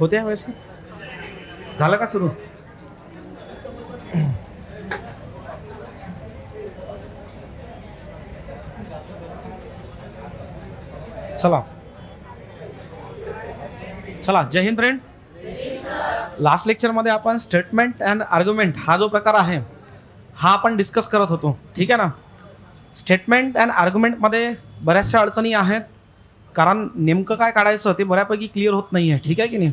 होत्या व्यवस्थित. झालं का सुरू? चला चला, जय हिंद फ्रेंड. लास्ट लेक्चरमध्ये आपण स्टेटमेंट अँड आर्ग्युमेंट हा जो प्रकार आहे हा आपण डिस्कस करत होतो. ठीक आहे ना. स्टेटमेंट अँड आर्ग्युमेंटमध्ये बऱ्याचशा अडचणी आहेत, कारण नेमकं काय काढायचं ते बऱ्यापैकी क्लिअर होत नाही आहे. ठीक आहे की नाही.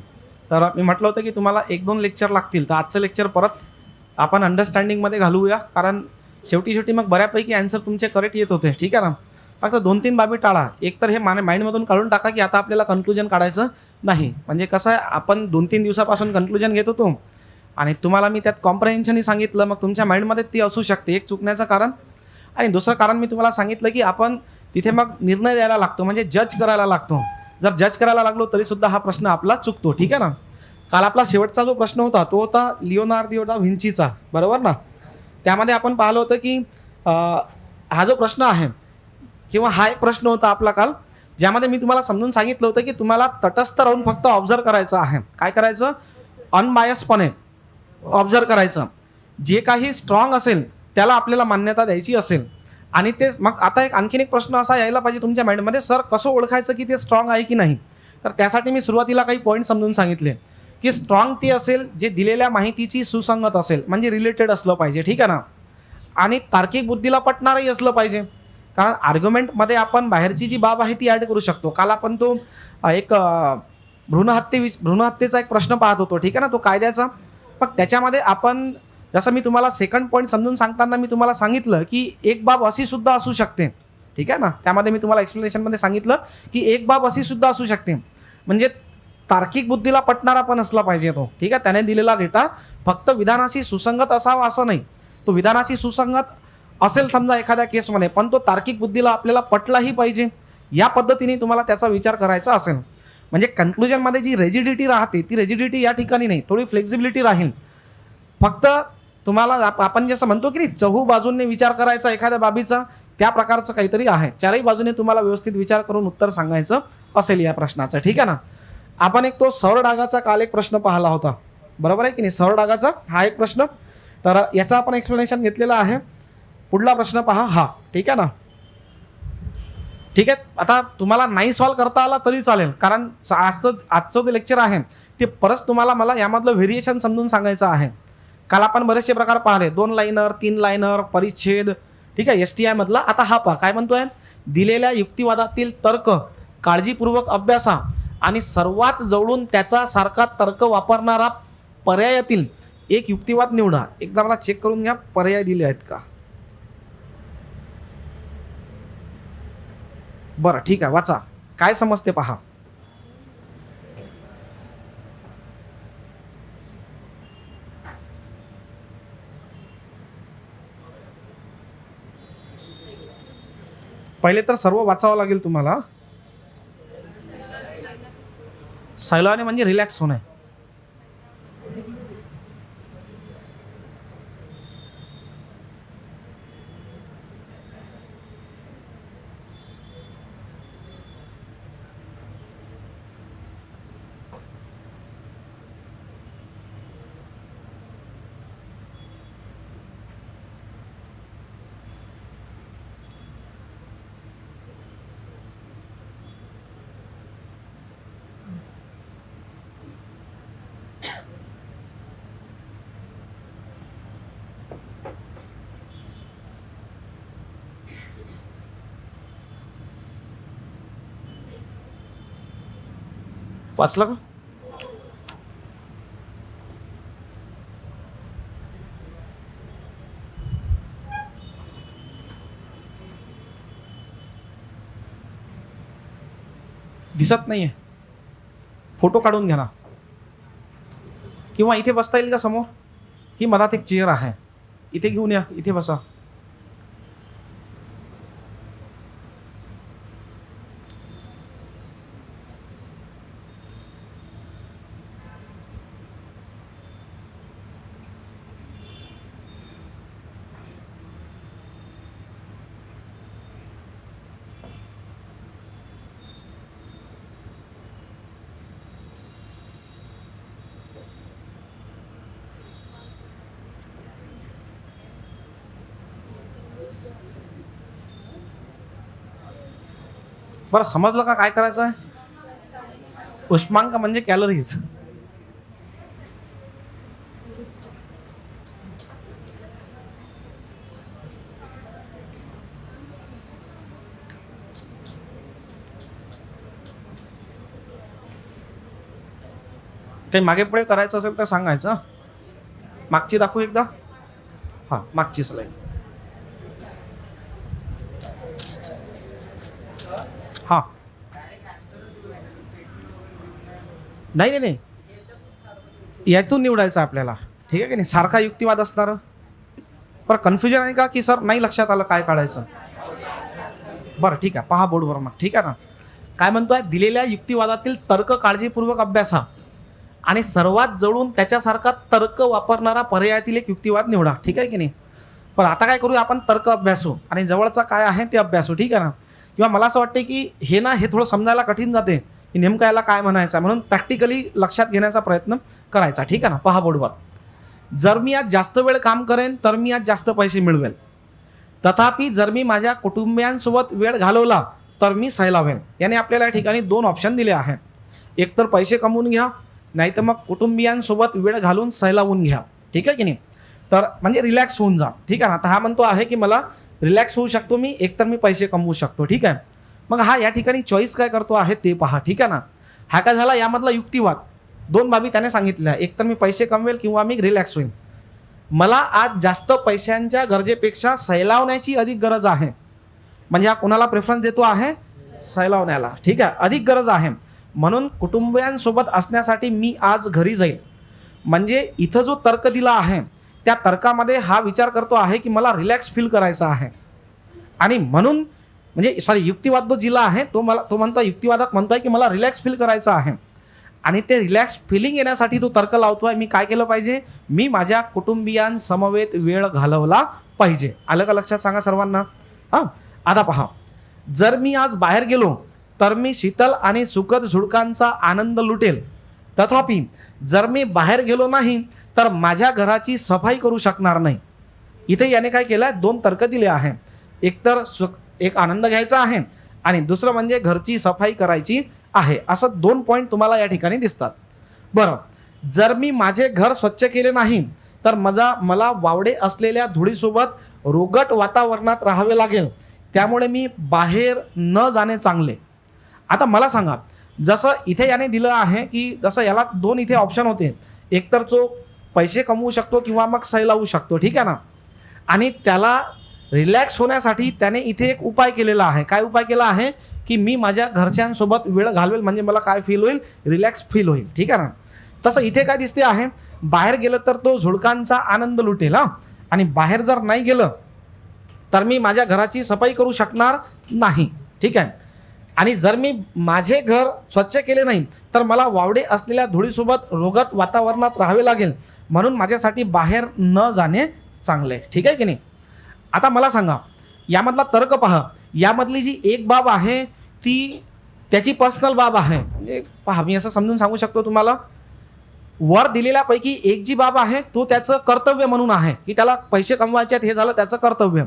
तर मी म्हटलं होतं की तुम्हाला 1-2 लेक्चर लागतील, तर आजचं लेक्चर परत आपण अंडरस्टँडिंगमध्ये घालूया, कारण शेवटी मग बऱ्यापैकी आन्सर तुमचे करेक्ट येत होते. ठीक आहे ना. फक्त 2-3 बाबी टाळा. एक तर हे माइंडमधून काढून टाका की आता आपल्याला कन्क्लुजन काढायचं नाही. म्हणजे कसं आहे, आपण 2-3 दिवसापासून कन्क्लुजन घेत होतो आणि तुम्हाला मी त्यात कॉम्प्रहेन्शनही सांगितलं, मग तुमच्या माइंडमध्ये ती असू शकते एक चुकण्याचं कारण. आणि दुसरं कारण मी तुम्हाला सांगितलं की आपण तिथे मग निर्णय द्यायला लागतो, म्हणजे जज करायला लागतो. जर जज करायला लागलो तरीसुद्धा हा प्रश्न आपला चुकतो. ठीक आहे ना. काल आपला शेवटचा जो प्रश्न होता तो होता लिओनार्दो दा व्हिंचीचा, बरोबर ना. त्यामध्ये आपण पाहिलं होतं की हा जो प्रश्न आहे किंवा हा एक प्रश्न होता आपला काल, ज्यामध्ये मी तुम्हाला समजून सांगितलं होतं की तुम्हाला तटस्थ राहून फक्त ऑब्झर्व करायचं आहे. काय करायचं? अनबायसपणे ऑब्झर्व करायचं. जे काही स्ट्रॉंग असेल त्याला आपल्याला मान्यता द्यायची असेल. आणि ते मग आता आणखीन एक प्रश्न असा यायला पाहिजे तुमच्या माइंडमध्ये, सर कसं ओळखायचं की ते स्ट्रॉंग आहे की नाही. तर त्यासाठी मी सुरुवातीला काही पॉईंट समजून सांगितले की स्ट्रॉंग ते असेल जे दिलेल्या माहितीची सुसंगत असेल, म्हणजे रिलेटेड असलं पाहिजे. ठीक आहे ना. आणि तार्किक बुद्धीला पटणारही असलं पाहिजे, कारण आर्ग्युमेंटमध्ये आपण बाहेरची जी बाब आहे ती ॲड करू शकतो. काल आपण तो एक भ्रूणहत्येचा एक प्रश्न पाहत होतो. ठीक आहे ना, तो कायद्याचा. मग त्याच्यामध्ये आपण जसं मी तुम्हाला सेकंड पॉईंट समजून सांगताना मी तुम्हाला सांगितलं की एक बाब अशी सुद्धा असू शकते. ठीक आहे ना. त्यामध्ये मी तुम्हाला एक्सप्लेनेशनमध्ये सांगितलं की एक बाब अशी सुद्धा असू शकते, म्हणजे तार्किक बुद्धीला पटणारा पण असला पाहिजे तो. ठीक आहे. त्याने दिलेला डेटा फक्त विधानाशी सुसंगत असावा असं नाही. तो विधानाशी सुसंगत असेल समजा एखाद्या केसमध्ये, पण तो तार्किक बुद्धीला आपल्याला पटलाही पाहिजे. या पद्धतीने तुम्हाला त्याचा विचार करायचा असेल, म्हणजे कन्क्लुजनमध्ये जी रेजिडिटी राहते ती रेजिडिटी या ठिकाणी नाही, थोडी फ्लेक्झिबिलिटी राहील. फक्त तुम्हाला आपण जसं म्हणतो की चहू बाजूने विचार करायचा एखाद्या बाबीचा, त्या प्रकारचं काहीतरी आहे. चारही बाजूने तुम्हाला व्यवस्थित विचार करून उत्तर सांगायचं असेल या प्रश्नाचं. ठीक आहे ना. आपण एक तो सौर डागाचा काल एक प्रश्न पाहिला होता, बरोबर आहे की नाही. सौर डागाचा हा एक प्रश्न, तर याचा आपण एक्सप्लेनेशन घेतलेलं आहे. पुढला प्रश्न पहा हा. ठीक आहे ना. ठीक आहे. आता तुम्हाला नाही सॉल्व्ह करता आला तरी चालेल, कारण आजचं जे लेक्चर आहे ते परत तुम्हाला मला यामधलं व्हेरिएशन समजून सांगायचं आहे. काल आपण बरेचसे प्रकार पाहिले, 2 लाईनर, 3 लाईनर, परिच्छेद. ठीक आहे. STI मधला. आता हा पहा काय म्हणतोय, दिलेल्या युक्तिवादातील तर्क काळजीपूर्वक अभ्यासा आणि सर्वात जवळून त्याचा सारखा तर्क वापरणारा पर्यायातील एक युक्तिवाद निवडा. एकदा मला चेक करून घ्या पर्याय दिले आहेत का. बरं ठीक आहे, वाचा काय समजते पहा. पहिले तर सर्व वाचावं लागेल तुम्हाला. सायलाने म्हणजे रिलॅक्स होणे. वाचलं का. दिसत नाहीये, फोटो काढून घ्या ना, किंवा इथे बसता येईल का समोर. ही मधात एक चेअर आहे, इथे घेऊन या, इथे बसा. बरं समजलं का काय करायचं आहे? उष्मांक म्हणजे कॅलरीज. काही मागे पुढे करायचं असेल तर सांगायचं. मागची दाखवू एकदा. हा, मागची स्लाईड. हा, नाही नाही नाही, यातून निवडायचं आपल्याला. ठीक आहे की नाही? सारखा युक्तिवाद असणार. बरं कन्फ्युजन आहे का की सर नाही लक्षात आलं काय काढायचं? बरं ठीक आहे, पहा बोर्डवर मग. ठीक आहे ना? काय म्हणतोय? दिलेल्या युक्तिवादातील तर्क काळजीपूर्वक अभ्यासा आणि सर्वात जवळून त्याच्यासारखा तर्क वापरणारा पर्यायातील एक युक्तिवाद निवडा. ठीक आहे की नाही? पण आता काय करूया आपण? तर्क अभ्यासू आणि जवळचा काय आहे ते अभ्यासू. ठीक आहे ना? किंवा मला असं वाटते की हे थोडं समजायला कठीण जाते की नेमकं याला काय म्हणायचं, म्हणून प्रॅक्टिकली लक्षात घेण्याचा प्रयत्न करायचा. ठीक आहे ना? पहा बोर्डवर. जर मी आज जास्त वेळ काम करेन तर मी आज जास्त पैसे मिळवेल. तथापि जर मी माझ्या कुटुंबियांसोबत वेळ घालवला तर मी सैलावेन. याने आपल्याला या ठिकाणी दोन ऑप्शन दिले आहेत. एक तर पैसे कमवून घ्या, नाही तर मग कुटुंबियांसोबत वेळ घालून सैलावून घ्या. ठीक आहे की नाही? तर म्हणजे रिलॅक्स होऊन जा. ठीक आहे ना? आता हा म्हणतो आहे की मला रिलॅक्स होऊ शकतो मी, एकतर मी पैसे कमवू शकतो. ठीक आहे? मग हा या ठिकाणी चॉईस काय करतो आहे ते पहा. ठीक आहे ना? हा काय झाला यामधला युक्तिवाद. दोन बाबी त्याने सांगितल्या, एकतर मी पैसे कमवेल किंवा मी रिलॅक्स होईल. मला आज जास्त पैशांच्या गरजेपेक्षा सैलावण्याची अधिक गरज आहे. म्हणजे हा कोणाला प्रेफरन्स देतो आहे? सैलावण्याला. ठीक आहे? अधिक गरज आहे, म्हणून कुटुंबियांसोबत असण्यासाठी मी आज घरी जाईल. म्हणजे इथं जो तर्क दिला आहे त्या तर्कामध्ये हा विचार करतो आहे की मला रिलॅक्स फील करायचा आहे. आणि म्हणून म्हणजे सॉरी, युक्तिवाद जो दिला आहे तो म्हणतो, युक्तिवादात म्हणतोय की मला रिलॅक्स फील करायचं आहे. आणि ते रिलॅक्स फिलिंग येण्यासाठी तो तर्क लावतोय, मी काय केलं पाहिजे? मी माझ्या कुटुंबियांसमवेत वेळ घालवला पाहिजे. आलं का लक्षात? सांगा सर्वांना. हां, आता पहा. जर मी आज बाहेर गेलो तर मी शीतल आणि सुखद झुडकांचा आनंद लुटेल. तथापि जर मी बाहेर गेलो नाही तर माझ्या घराची सफाई करू शकणार नाही. इथे याने काय केलं? दोन तर्क दिले आहे. एकतर एक आनंद घ्यायचा आहे आणि दुसरं म्हणजे घरची सफाई करायची आहे. असं दोन पॉईंट तुम्हाला या ठिकाणी दिसतात. बरं, जर मी माझे घर स्वच्छ केले नाही तर मला वावडे असलेल्या धुळीसोबत रोगट वातावरणात राहावे लागेल. त्यामुळे मी बाहेर न जाणे चांगले. आता मला सांगा, जसं इथे याने दिलं आहे की जसं याला दोन इथे ऑप्शन होते, एकतर तो पैसे कमवू शकतो किंवा मग सैलावू शकतो. ठीक आहे ना? आणि त्याला रिलॅक्स होण्यासाठी त्याने इथे एक उपाय केलेला आहे. काय उपाय केला आहे? की मी माझ्या घरच्यांसोबत वेळ घालवेल, म्हणजे मला काय फील होईल? रिलॅक्स फील होईल. ठीक आहे ना? तसं इथे काय दिसते आहे? बाहेर गेलं तर तो झुडकांचा आनंद लुटेल. आणि बाहेर जर नाही गेलं तर मी माझ्या घराची सफाई करू शकणार नाही. ठीक आहे? आणि जर मी माझे घर स्वच्छ केले नाही तर मला वावडे असलेल्या धुळीसोबत रोगट वातावरणात राहावे लागेल, म्हणून माझ्यासाठी बाहेर न जाणे चांगले. ठीक आहे की नाही? आता मला सांगा, यामधला तर्क पहा. यामधली जी एक बाब आहे ती त्याची पर्सनल बाब आहे. म्हणजे पहा, मी असं समजून सांगू शकतो तुम्हाला. वर दिलेल्यापैकी एक जी बाब आहे तो त्याचं कर्तव्य म्हणून आहे की त्याला पैसे कमवायचे आहेत, हे झालं त्याचं कर्तव्य.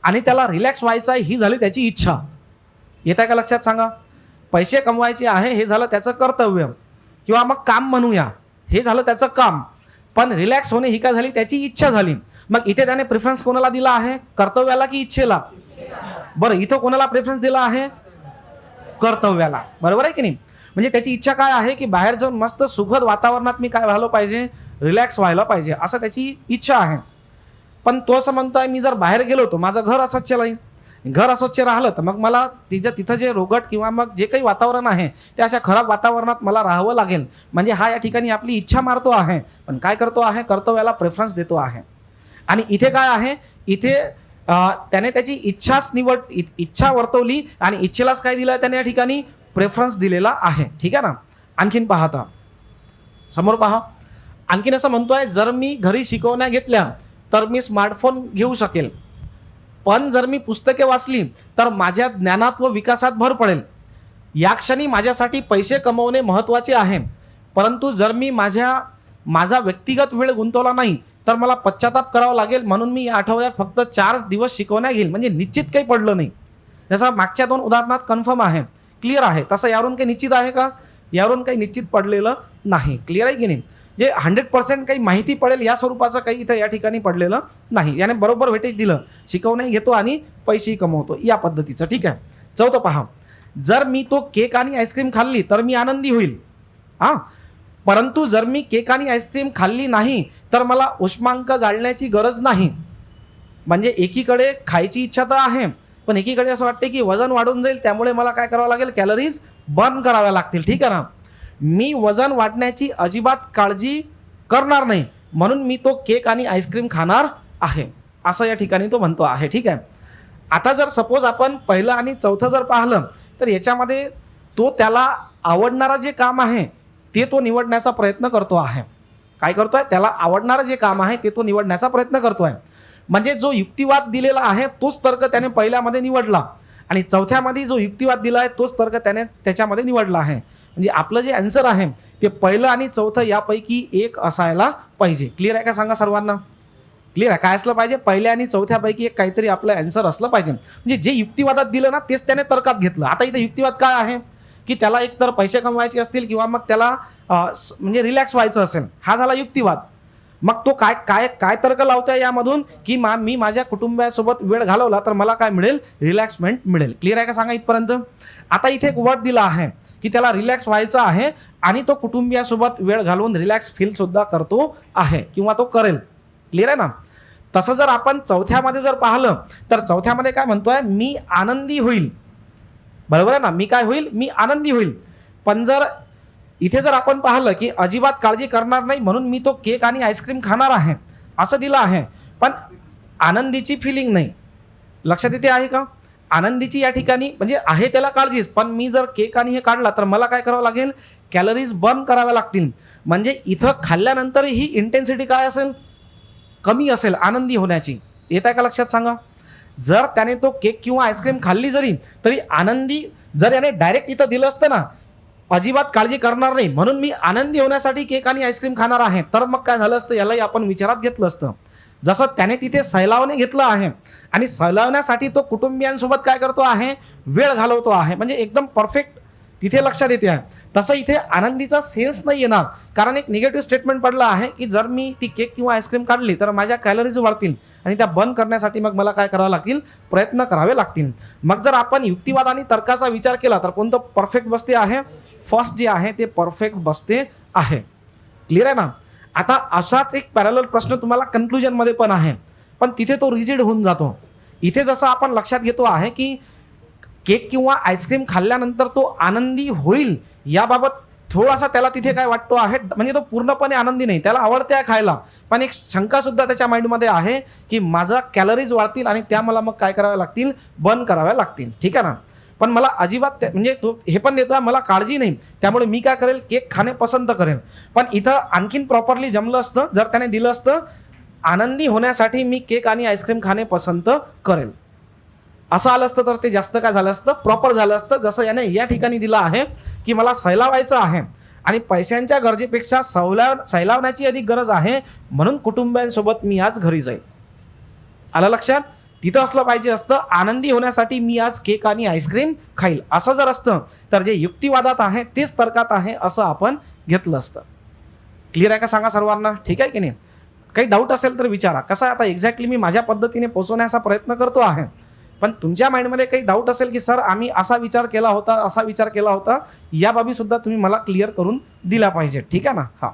आणि त्याला रिलॅक्स व्हायचं आहे, ही झाली त्याची इच्छा. येत आहे का लक्षात? सांगा. पैसे कमवायचे आहे हे झालं त्याचं कर्तव्य, किंवा मग काम म्हणूया, हे झालं त्याचं काम. पण रिलॅक्स होणे ही काय झाली? त्याची इच्छा झाली. मग इथे त्याने प्रेफरन्स कोणाला दिला आहे? कर्तव्याला की इच्छेला? बरं, इथं कोणाला प्रेफरन्स दिला आहे? कर्तव्याला. बरोबर आहे की नाही? म्हणजे त्याची इच्छा काय आहे की बाहेर जाऊन मस्त सुखद वातावरणात मी काय व्हायला पाहिजे? रिलॅक्स व्हायला पाहिजे, असं त्याची इच्छा आहे. पण तो असं म्हणतोय, मी जर बाहेर गेलो तर माझं घर अस्वच्छ राहील. घर अस्वच्छ राहिलं तर मग मला तिथं जे रोगट किंवा मग जे काही वातावरण आहे ते अशा खराब वातावरणात मला राहावं लागेल. म्हणजे हा या ठिकाणी आपली इच्छा मारतो आहे, पण काय करतो आहे? कर्तव्याला प्रेफरन्स देतो आहे. आणि इथे काय आहे? इथे त्याने त्याची इच्छा वर्तवली आणि इच्छेलाच काय दिलं त्याने या ठिकाणी? प्रेफरन्स दिलेला आहे. ठीक आहे ना? आणखीन पाहता समोर पहा. आणखीन असं म्हणतोय, जर मी घरी शिकवण्या घेतल्या तर मी स्मार्टफोन घेऊ शकेल, पण जर मी पुस्तके वाचली तर माझ्या ज्ञानात व विकासात भर पडेल. या क्षणी माझ्यासाठी पैसे कमवणे महत्त्वाचे आहे, परंतु जर मी माझा व्यक्तिगत वेळ गुंतवला नाही तर मला पश्चाताप करावा लागेल, म्हणून मी या आठवड्यात फक्त 4 दिवस शिकवण्या घेईल. म्हणजे निश्चित काही पडलं नाही. जसं मागच्या 2 उदाहरणात कन्फर्म आहे, क्लिअर आहे, तसं यावरून काही निश्चित आहे का? यावरून काही निश्चित पडलेलं नाही. क्लिअर आहे की नाही? जे 100% काही माहिती पडेल या स्वरूपाचं काही इथं या ठिकाणी पडलेलं नाही. याने बरोबर वेटेज दिलं, शिकवणे घेतो आणि पैसेही कमवतो या पद्धतीचं. ठीक आहे. चौथं पहा, जर मी तो केक आणि आईस्क्रीम खाल्ली तर मी आनंदी होईल. परंतु जर मी केक आणि आईस्क्रीम खाल्ली नाही तर मला उष्मांक जाळण्याची गरज नाही. म्हणजे एकीकडे खायची इच्छा तर आहे, पण एकीकडे असं वाटते की वजन वाढून जाईल, त्यामुळे मला काय करावं लागेल, कॅलरीज बर्न कराव्या लागतील. ठीक आहे ना. मी वजन वाढण्याची अजिबात काळजी करणार नाही, म्हणून मी तो केक आणि आईस्क्रीम खाणार आहे, असं या ठिकाणी तो म्हणतो आहे. ठीक आहे. आता जर सपोज आपण पहिलं आणि चौथं जर पाहिलं तर याच्यामध्ये तो त्याला आवडणारं जे काम आहे ते तो निवडण्याचा प्रयत्न करतो आहे. काय करतोय? त्याला आवडणारं जे काम आहे ते तो निवडण्याचा प्रयत्न करतोय. म्हणजे जो युक्तिवाद दिलेला आहे तोच तर्क त्याने पहिल्यामध्ये निवडला आणि चौथ्यामध्ये जो युक्तिवाद दिला आहे तोच तर्क त्याने त्याच्यामध्ये निवडला आहे. म्हणजे आपलं जे आन्सर आहे ते पहिलं आणि चौथं यापैकी एक असायला पाहिजे. क्लिअर आहे का? सांगा सर्वांना. क्लिअर आहे? काय असलं पाहिजे? पहिल्या आणि चौथ्यापैकी एक काहीतरी आपलं आन्सर असलं पाहिजे. म्हणजे जे युक्तिवादात दिलं ना तेच त्याने तर्कात घेतलं. आता इथे युक्तिवाद काय आहे की त्याला एकतर पैसे कमवायचे असतील किंवा मग त्याला म्हणजे रिलॅक्स व्हायचं असेल, हा झाला युक्तिवाद. मग तो काय काय काय तर्क लावतोय यामधून की मी माझ्या कुटुंबासोबत वेळ घालवला तर मला काय मिळेल? रिलॅक्समेंट मिळेल. क्लिअर आहे का? सांगा इथपर्यंत. आता इथे एक वर्ड दिला आहे की त्याला रिलॅक्स व्हायचं आहे आणि तो कुटुंबियासोबत वेळ घालवून रिलॅक्स फील सुद्धा करतो आहे किंवा तो करेल. क्लिअर आहे ना. तसं जर आपण चौथ्यामध्ये जर पाहिलं तर चौथ्यामध्ये काय म्हणतोय? मी आनंदी होईल. बरोबर आहे ना. मी काय होईल? मी आनंदी होईल. पण जर इथे जर आपण पाहिलं की अजिबात काळजी करणार नाही म्हणून मी तो केक आणि आईस्क्रीम खाणार आहे असं दिलं आहे, पण आनंदीची फिलिंग नाही. लक्षात येते आहे का? आनंदीची या ठिकाणी म्हणजे आहे त्याला काळजीच, पण मी जर केक आणि हे काढला तर मला काय करावं लागेल? कॅलरीज बर्न कराव्या लागतील. म्हणजे इथं खाल्ल्यानंतर ही इंटेन्सिटी काय असेल? कमी असेल आनंदी होण्याची. येत आहे का लक्षात? सांगा. जर त्याने तो केक किंवा आईस्क्रीम खाल्ली जरी तरी आनंदी, जर याने डायरेक्ट इथं दिलं असतं ना अजिबात काळजी करणार नाही म्हणून मी आनंदी होण्यासाठी केक आणि आईस्क्रीम खाणार आहे, तर मग काय झालं असतं? यालाही आपण विचारात घेतलं असतं. जसं त्याने तिथे सैलावने घेतलं आहे आणि सैलावण्यासाठी तो कुटुंबियांसोबत काय करतो आहे? वेळ घालवतो आहे. म्हणजे एकदम परफेक्ट तिथे लक्षात येते आहे. तसं इथे आनंदीचा सेन्स नाही येणार, कारण एक निगेटिव्ह स्टेटमेंट पडलं आहे की जर मी ती केक किंवा आईस्क्रीम काढली तर माझ्या कॅलरीज वाढतील आणि त्या बंद करण्यासाठी मग मला काय करावं लागतील? प्रयत्न करावे लागतील. मग जर आपण युक्तिवाद आणि तर्काचा विचार केला तर कोणतं परफेक्ट बसते आहे? फर्स्ट जे आहे ते परफेक्ट बसते आहे. क्लिअर आहे ना. आता असाच एक पॅरलल प्रश्न तुम्हाला कन्क्लुजनमध्ये पण आहे, पण तिथे तो रिजिड होऊन जातो. इथे जसं आपण लक्षात घेतो आहे की केक किंवा आईस्क्रीम खाल्ल्यानंतर तो आनंदी होईल याबाबत थोडासा त्याला तिथे काय वाटतो आहे, म्हणजे तो पूर्णपणे आनंदी नाही, त्याला आवडते आहे खायला, पण एक शंका सुद्धा त्याच्या माइंडमध्ये आहे की माझा कॅलरीज वाढतील आणि त्या मला मग काय कराव्या लागतील? बर्न कराव्या लागतील. ठीक आहे ना. पण मला अजिबात म्हणजे तो हे पण देतो मला काळजी नाही, त्यामुळे मी काय करेल? केक खाणे पसंत करेल. पण इथं आणखीन प्रॉपरली जमलं असतं जर त्याने दिलं असतं आनंदी होण्यासाठी मी केक आणि आईस्क्रीम खाणे पसंत करेल, असं आलं असतं तर ते जास्त काय झालं असतं? प्रॉपर झालं असतं. जसं याने या ठिकाणी दिलं आहे की मला सैलावायचं आहे आणि पैशांच्या गरजेपेक्षा सैलावण्याची अधिक गरज आहे म्हणून कुटुंबियांसोबत मी आज घरी जाईल. आलं लक्षात? तिथं असलं पाहिजे असतं आनंदी होण्यासाठी मी आज केक आणि आईस्क्रीम खाईल. असं जर असतं तर जे युक्तिवादात आहे तेच तर्कात आहे असं आपण घेतलं असतं. क्लिअर आहे का? सांगा सर्वांना. ठीक आहे की नाही? काही डाऊट असेल तर विचारा. कसं आहे आता एक्झॅक्टली मी माझ्या पद्धतीने पोहोचवण्याचा प्रयत्न करतो आहे, पण तुमच्या माइंडमध्ये काही डाऊट असेल की सर आम्ही असा विचार केला होता, असा विचार केला होता, या बाबी सुद्धा तुम्ही मला क्लिअर करून दिल्या पाहिजे. ठीक आहे ना. हा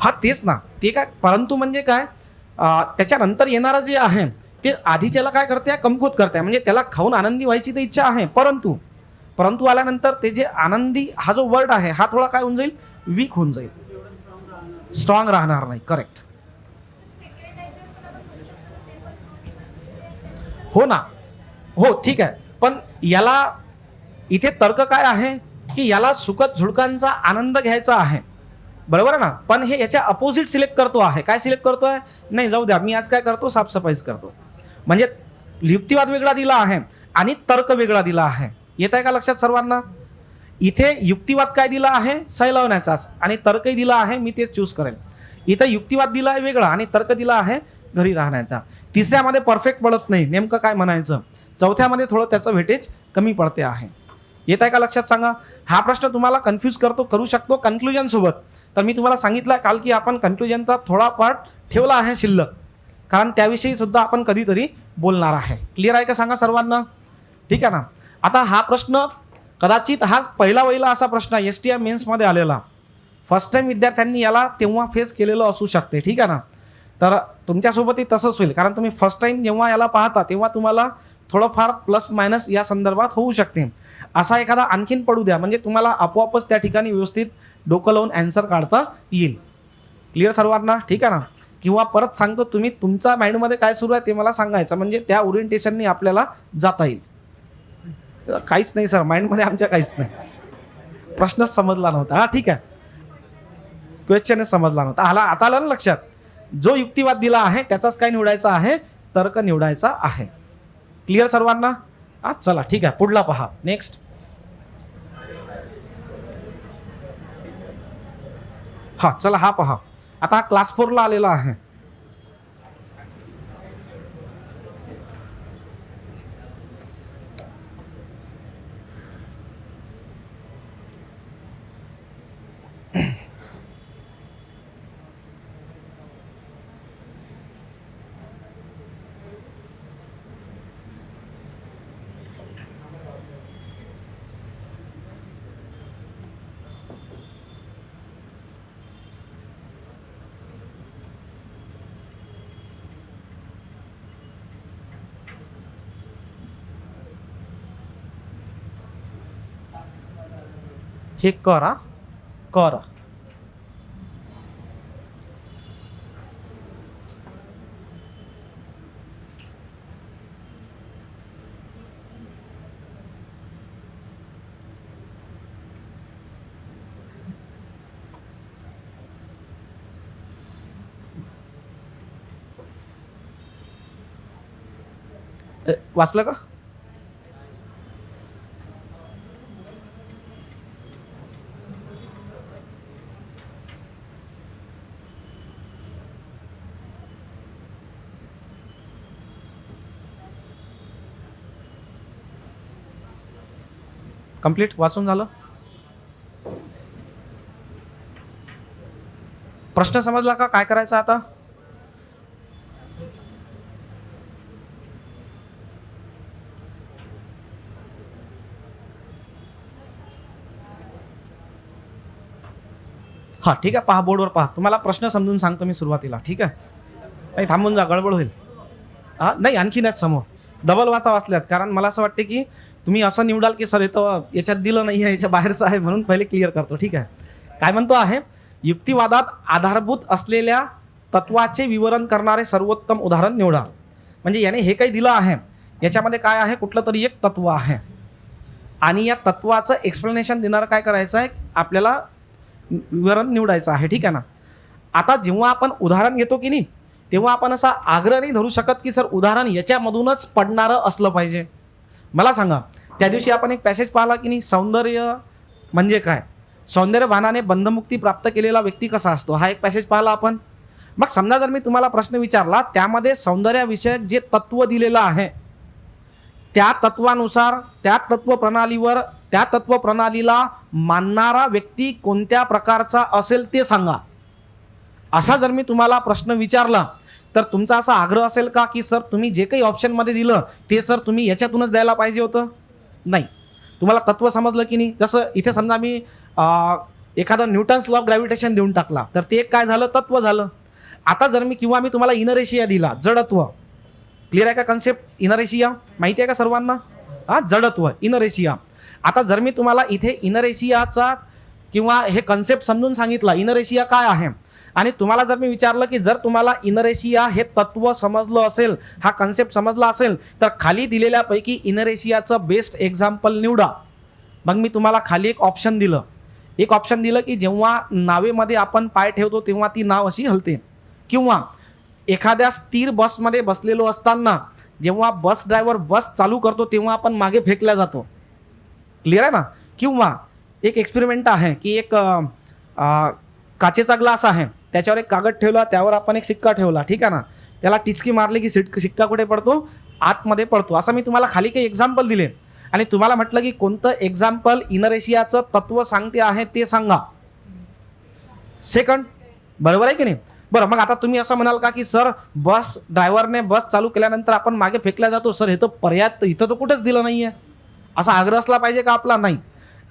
हा तेच ना. ते काय परंतु म्हणजे काय त्याच्यानंतर येणारं जे आहे ते आधीच्याला काय करते? कमकुवत करते. म्हणजे त्याला खाऊन आनंदी व्हायची तर इच्छा आहे, परंतु आल्यानंतर ते जे आनंदी हा जो वर्ड आहे हा थोडा काय होऊन जाईल? वीक होऊन जाईल, स्ट्रॉंग राहणार नाही. करेक्ट. हो ना. हो ठीक आहे. पण याला इथे तर्क काय आहे की याला सुखद झुळकांचा आनंद घ्यायचा आहे. बरोबर आहे ना. पण हे याच्या अपोजिट सिलेक्ट करतो आहे. काय सिलेक्ट करतोय? नाही जाऊ द्या, मी आज काय करतो? साफसफाईच करतो. म्हणजे युक्तिवाद वेगळा दिला आहे आणि तर्क वेगळा दिला आहे. येत आहे का लक्षात सर्वांना? इथे युक्तिवाद काय दिला आहे? सैलावण्याचाच, आणि तर्कही दिला आहे मी तेच चूज करेल. इथं युक्तिवाद दिला आहे वेगळा आणि तर्क दिला आहे घरी राहण्याचा. तिसऱ्यामध्ये परफेक्ट पडत नाही, नेमकं काय म्हणायचं. चौथ्यामध्ये थोडं त्याचं वेटेज कमी पडते आहे. येत आहे का लक्षात सांगा. हा प्रश्न तुम्हाला कन्फ्यूज करू शकतो कन्क्लुजन सोबत. तर मी तुम्हाला सांगितलं काल की आपण कन्क्लुजनचा थोडा पार्ट ठेवला आहे शिल्लक, कारण त्याविषयी सुद्धा आपण कधीतरी बोलणार आहे. क्लिअर आहे का सांगा सर्वांना. ठीक आहे ना. आता हा प्रश्न कदाचित हा पहिला असा प्रश्न STM मेन्समध्ये आलेला, फर्स्ट टाइम विद्यार्थ्यांनी याला तेव्हा फेस केलेलं असू शकते. ठीक आहे ना. तर तुमच्यासोबतही तसंच होईल, कारण तुम्ही फर्स्ट टाइम जेव्हा याला पाहता तेव्हा तुम्हाला थोडंफार प्लस मायनस या संदर्भात होऊ शकते. असा एखादा आणखीन पडू द्या, म्हणजे तुम्हाला आपोआपच त्या ठिकाणी व्यवस्थित डोकं लावून ॲन्सर काढता येईल. क्लिअर सर्वांना. ठीक आहे ना. किंवा परत सांगतो, तुम्ही तुमच्या माइंडमध्ये काय सुरू आहे ते मला सांगायचं, म्हणजे त्या ओरिएंटेशननी आपल्याला जाता येईल. काहीच नाही सर माइंडमध्ये आमच्या, काहीच नाही. प्रश्नच समजला नव्हता. ठीक आहे, क्वेश्चनच समजला नव्हता. आता आलं ना लक्षात. जो युक्तिवाद दिला आहे त्याचाच काय निवडायचा आहे, तर्क निवडायचा आहे. क्लिअर सर्वांना. चला ठीक आहे, पुढला पहा. नेक्स्ट. चला हा पहा. आता हा क्लास 4 ला आलेला आहे. हे कर कर. वाचलं का. कंप्लीट वाचून झालं. प्रश्न समजला का. काय करायचं आता. ठीक आहे, पहा बोर्डवर पहा. तुम्हाला प्रश्न समजून सांगतो मी सुरुवातीला. ठीक आहे, नाही थांबून जा, गडबड होईल. नाही आणखी नाहीत समोर, डबल वाचल्यात. कारण मला असं वाटते की तुम्ही असं निवडाल की सर इथं याच्यात दिलं नाही आहे, याच्या बाहेरचं आहे, म्हणून पहिले क्लिअर करतो. ठीक आहे. काय म्हणतो आहे, युक्तिवादात आधारभूत असलेल्या तत्वाचे विवरण करणारे सर्वोत्तम उदाहरण निवडा. म्हणजे याने हे काही दिलं आहे, याच्यामध्ये काय आहे, कुठलं तरी एक तत्व आहे आणि या तत्वाचं एक्सप्लेनेशन देणारं काय करायचं आहे, आपल्याला विवरण निवडायचं आहे. ठीक आहे ना. आता जेव्हा आपण उदाहरण घेतो की नाही, तेव्हा आपण असा आग्रह नाही धरू शकत की सर उदाहरण याच्यामधूनच पडणारं असलं पाहिजे. मला सांगा, त्या दिवशी आपण एक पॅसेज पाहिला की नाही, सौंदर्य म्हणजे काय, सौंदर्यभानाने बंधमुक्ती प्राप्त केलेला व्यक्ती कसा असतो, हा एक पॅसेज पाहिला आपण. मग समजा जर मी तुम्हाला प्रश्न विचारला, त्यामध्ये सौंदर्याविषयक जे तत्व दिलेलं आहे त्या तत्वानुसार त्या तत्व प्रणालीला मानणारा व्यक्ती कोणत्या प्रकारचा असेल ते सांगा, असा जर मी तुम्हाला प्रश्न विचारला तर तुमचा असा आग्रह असेल का की सर तुम्ही जे काही ऑप्शनमध्ये दिलं ते सर तुम्ही याच्यातूनच द्यायला पाहिजे होतं. नाही. तुम्हाला तत्व समजलं की नाही. जसं इथे समजा मी एखादा न्यूटन्स लॉ ऑफ ग्रॅव्हिटेशन देऊन टाकला तर ते एक काय झालं, तत्व झालं. आता जर मी तुम्हाला इनरेशिया दिला, जडत्व. क्लिअर आहे का कन्सेप्ट. इनरेशिया माहिती आहे का सर्वांना. जडत्व, इनरेशिया. आता जर मी तुम्हाला इथे इनरेशियाचा किंवा हे कन्सेप्ट समजून सांगितला, इनरेशिया काय आहे, आणि तुम्हाला जर मी विचारलं की जर तुम्हाला इनरेशिया हे तत्व समजलं असेल, हा कन्सेप्ट समजला असेल, तर खाली दिलेल्यापैकी इनरेशियाचं बेस्ट एक्झाम्पल निवडा. मग मी तुम्हाला खाली एक ऑप्शन दिलं की जेव्हा नावेमध्ये आपण पाय ठेवतो तेव्हा ती नाव अशी हलते, किंवा एखाद्या स्थिर बसमध्ये बसलेलो असताना जेव्हा बस ड्रायव्हर बस चालू करतो तेव्हा आपण मागे फेकल्या जातो. क्लिअर आहे ना. किंवा एक एक्सपेरिमेंट आहे की एक काचेचा ग्लास आहे त्याच्यावर एक कागद ठेवला, त्यावर आपण एक सिक्का ठेवला, ठीक आहे ना, त्याला टिचकी मारली की सिक्का कुठे पडतो? आतमध्ये पडतो. असं मी तुम्हाला खाली काही एक्झाम्पल दिले आणि तुम्हाला म्हटलं की कोणतं एक्झाम्पल इनरेशियाचं तत्व सांगते आहे ते सांगा. सेकंड, बरोबर आहे की नाही? बरं, मग आता तुम्ही असं म्हणाल का की सर बस ड्रायव्हरने बस चालू केल्यानंतर आपण मागे फेकल्या जातो, सर हे तर पर्याय इथं तर कुठंच दिलं नाही आहे. असा आग्रह असला पाहिजे का आपला? नाही.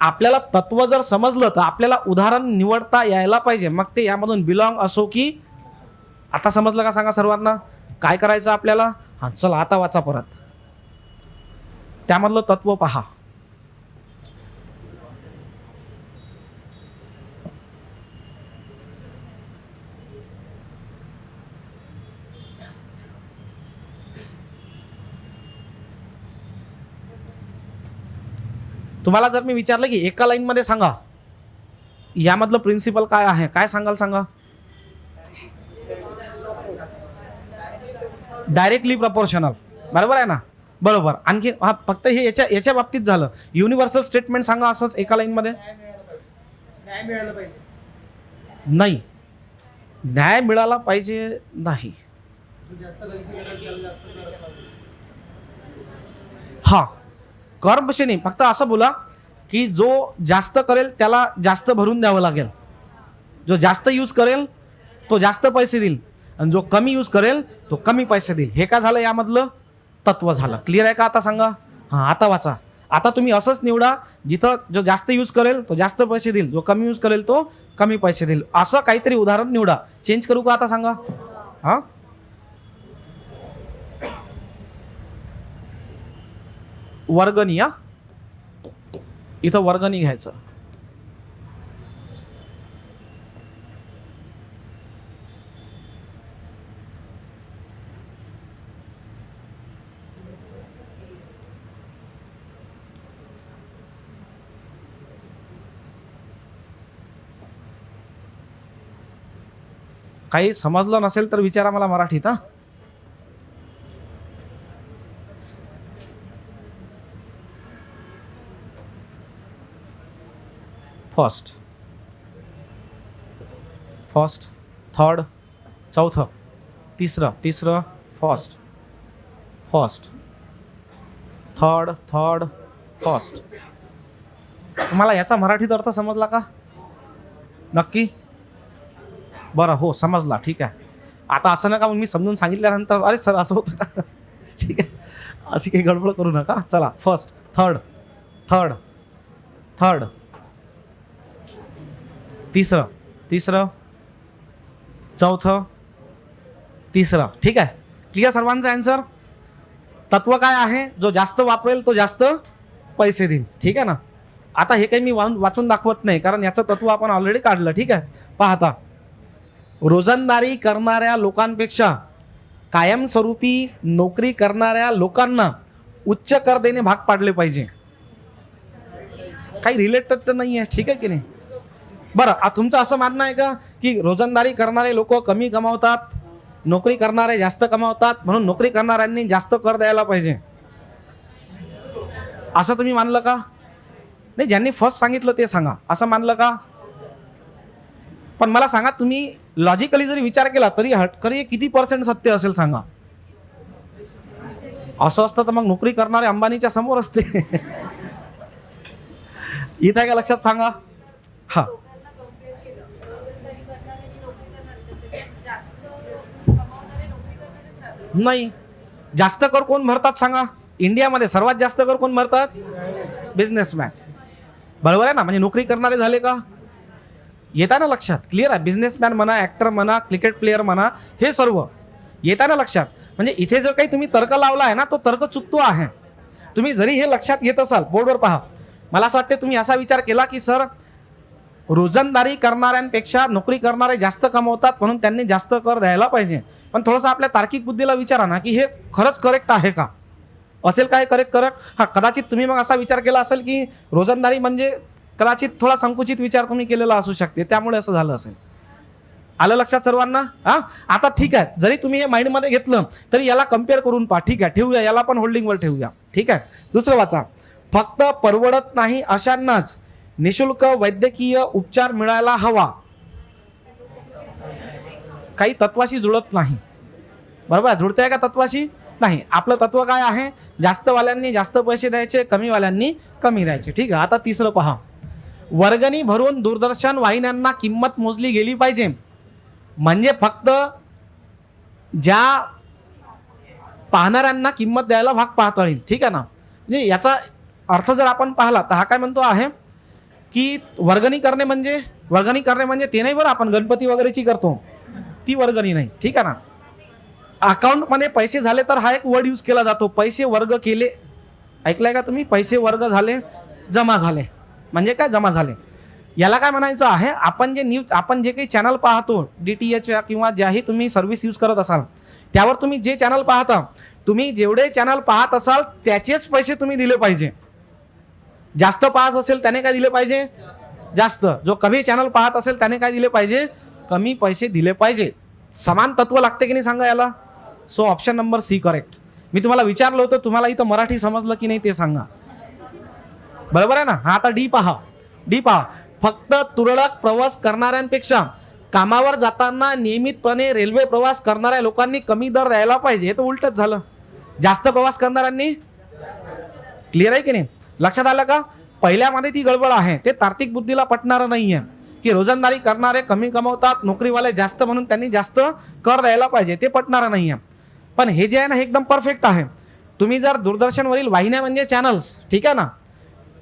आपल्याला तत्व जर समजलं तर आपल्याला उदाहरण निवडता यायला पाहिजे, मग ते यामधून बिलॉंग असो की. आता समजलं का सांगा सर्वांना? काय करायचं आपल्याला? हां, चला आता वाचा परत, त्यामधलं तत्व पहा. तुम्हाला जर मी विचारलं की एका लाईन मध्ये सांगा यामधलं प्रिन्सिपल काय आहे, काय सांगाल सांगा? डायरेक्टली प्रपोर्शनल, बरोबर आहे ना? बरोबर. आणखी हा फक्त हे याच्या बाबतीत झालं. युनिव्हर्सल स्टेटमेंट सांगा असंच एका लाईन मध्ये. नाही, न्याय मिळाला पाहिजे नाही. हा, कर्मशी नाही, फक्त असं बोला की जो जास्त करेल त्याला जास्त भरून द्यावं लागेल, जो जास्त यूज करेल तो जास्त पैसे देईल आणि जो कमी यूज करेल तो कमी पैसे देईल. हे काय झालं? यामधलं तत्व झालं. क्लिअर आहे का आता? सांगा. हां, आता वाचा. आता तुम्ही असंच निवडा, जिथं जो जास्त यूज करेल तो जास्त पैसे देईल, जो कमी यूज करेल तो कमी पैसे देईल, असं काहीतरी उदाहरण निवडा. चेंज करू का आता? सांगा. हां, वर्गणी. हा, इथं वर्गणी घ्यायचं. काही समजलं नसेल तर विचारा मला मराठीत. हा, फर्स्ट, थर्ड, चौथं, तिसरं, फर्स्ट, थर्ड, फर्स्ट. तुम्हाला याचा मराठीत अर्थ समजला का? नक्की? बरं, हो समजला, ठीक आहे. आता असं नका मग मी समजून सांगितल्यानंतर अरे सर असं होतं का? ठीक आहे, अशी काही गडबड करू नका. चला, फर्स्ट, थर्ड, तिसरं, चौथं, तिसरं. ठीक आहे, क्लिअर सर्वांचा आन्सर? तत्व काय आहे? जो जास्त वापरेल तो जास्त पैसे देईल. ठीक आहे ना? आता हे काही मी वाचून दाखवत नाही, कारण याचं तत्व आपण ऑलरेडी काढलं. ठीक आहे, पाहता, रोजंदारी करणाऱ्या लोकांपेक्षा कायमस्वरूपी नोकरी करणाऱ्या लोकांना उच्च कर देणे भाग पाडले पाहिजे. काही रिलेटेड तर नाही आहे, ठीक आहे की नाही? बरं, तुमचं असं मानणं आहे का की रोजंदारी करणारे लोक कमी कमावतात, नोकरी करणारे जास्त कमावतात, म्हणून नोकरी करणाऱ्यांनी जास्त कर द्यायला पाहिजे, असं तुम्ही मानलं का? नाही, ज्यांनी फर्स्ट सांगितलं ते सांगा. असं मानलं का? पण मला सांगा, तुम्ही लॉजिकली जरी विचार केला तरी हटकरी किती % सत्य असेल सांगा? असं असतं तर मग नोकरी करणारे अंबानीच्या समोर असते. इथं का लक्षात? सांगा. हा, नाही, जास्त कर कोण भरतात सांगा? इंडियामध्ये सर्वात जास्त कर कोण भरतात? बिझनेसमॅन. बरोबर आहे ना? म्हणजे नोकरी करणारे झाले का? येताना लक्षात? क्लिअर आहे? बिझनेसमॅन म्हणा, ऍक्टर म्हणा, क्रिकेट प्लेअर म्हणा, हे सर्व येताना लक्षात. म्हणजे इथे जो काही तुम्ही तर्क लावला आहे ना, तो तर्क चुकतो आहे. तुम्ही जरी हे लक्षात घेत असाल, बोर्डवर पहा, मला असं वाटते तुम्ही असा विचार केला की सर रोजंदारी करणाऱ्यांपेक्षा नोकरी करणारे जास्त कमवतात म्हणून त्यांनी जास्त कर द्यायला पाहिजे. पण थोडंसं आपल्या तार्किक बुद्धीला विचारा ना की हे खरंच करेक्ट आहे का? असेल काय करेक्ट? हा, कदाचित तुम्ही मग असा विचार केला असेल की रोजंदारी म्हणजे कदाचित थोडा संकुचित विचार तुम्ही केलेला असू शकते, त्यामुळे असं झालं असेल. आलं लक्षात सर्वांना? हा, आता ठीक आहे, जरी तुम्ही हे माइंडमध्ये घेतलं तरी याला कम्पेअर करून पहा. ठीक आहे, ठेवूया, याला पण होल्डिंगवर ठेवूया. ठीक आहे, दुसरं वाचा. फक्त परवडत नाही अशांनाच निशुल्क वैद्यकीय उपचार मिळायला हवा. काही तत्वाशी जुळत नाही. बरोबर, जुळतंय का तत्वाशी? नाही. आपलं तत्व काय आहे? जास्त वाल्यांनी जास्त पैसे द्यायचे, कमी वाल्यांनी कमी द्यायचे. ठीक आहे. आता तिसरं पहा, वर्गणी भरून दूरदर्शन वाहिन्यांना किंमत मोजली गेली पाहिजे. म्हणजे फक्त ज्या पाहणाऱ्यांना किंमत द्यायला भाग पाहता येईल. ठीक आहे ना. म्हणजे याचा अर्थ जर आपण पाहिला तर हा काय म्हणतो आहे की वर्गणी करणे म्हणजे ते नाही बरं, आपण गणपती वगैरेची करतो ती वर्गणी नाही. ठीक आहे ना. अकाउंटमध्ये पैसे झाले तर हा एक वर्ड यूज केला जातो, पैसे वर्ग केले. ऐकलंय का तुम्ही? पैसे वर्ग झाले, जमा झाले. म्हणजे काय? जमा झाले. याला काय म्हणायचं आहे, आपण जे काही चॅनल पाहतो, DTH किंवा ज्याही तुम्ही सर्व्हिस यूज करत असाल त्यावर तुम्ही जे चॅनल पाहता, तुम्ही जेवढे चॅनल पाहत असाल त्याचेच पैसे तुम्ही दिले पाहिजे. जास्त पाहत असेल त्याने काय दिले पाहिजे? जास्त. जो कमी चॅनल पाहत असेल त्याने काय दिले पाहिजे? कमी पैसे दिले पाहिजे. समान तत्व लागते की नाही सांगा याला? So option number C correct. मी तुम्हाला विचारलं होतं, तुम्हाला इथं मराठी समजलं की नाही ते सांगा. बरोबर आहे ना. हा आता डी पहा. फक्त तुरळक प्रवास करणाऱ्यांपेक्षा कामावर जाताना नियमितपणे रेल्वे प्रवास करणाऱ्या लोकांनी कमी दर द्यायला पाहिजे. हे तर उलटच झालं. जास्त प्रवास करणाऱ्यांनी. क्लिअर आहे की नाही? लक्षात आलं का? पहिल्यामध्ये ती गडबड आहे. ते तार्किक बुद्धीला पटणारं नाहीये की रोजंदारी करणारे कमी कमवतात, नोकरीवाले जास्त, म्हणून त्यांनी जास्त कर द्यायला पाहिजे. ते पटणारं नाहीये. पण हे जे आहे ना, हे एकदम परफेक्ट आहे. तुम्ही जर दूरदर्शनवरील वाहिन्या म्हणजे चॅनल्स, ठीक आहे ना.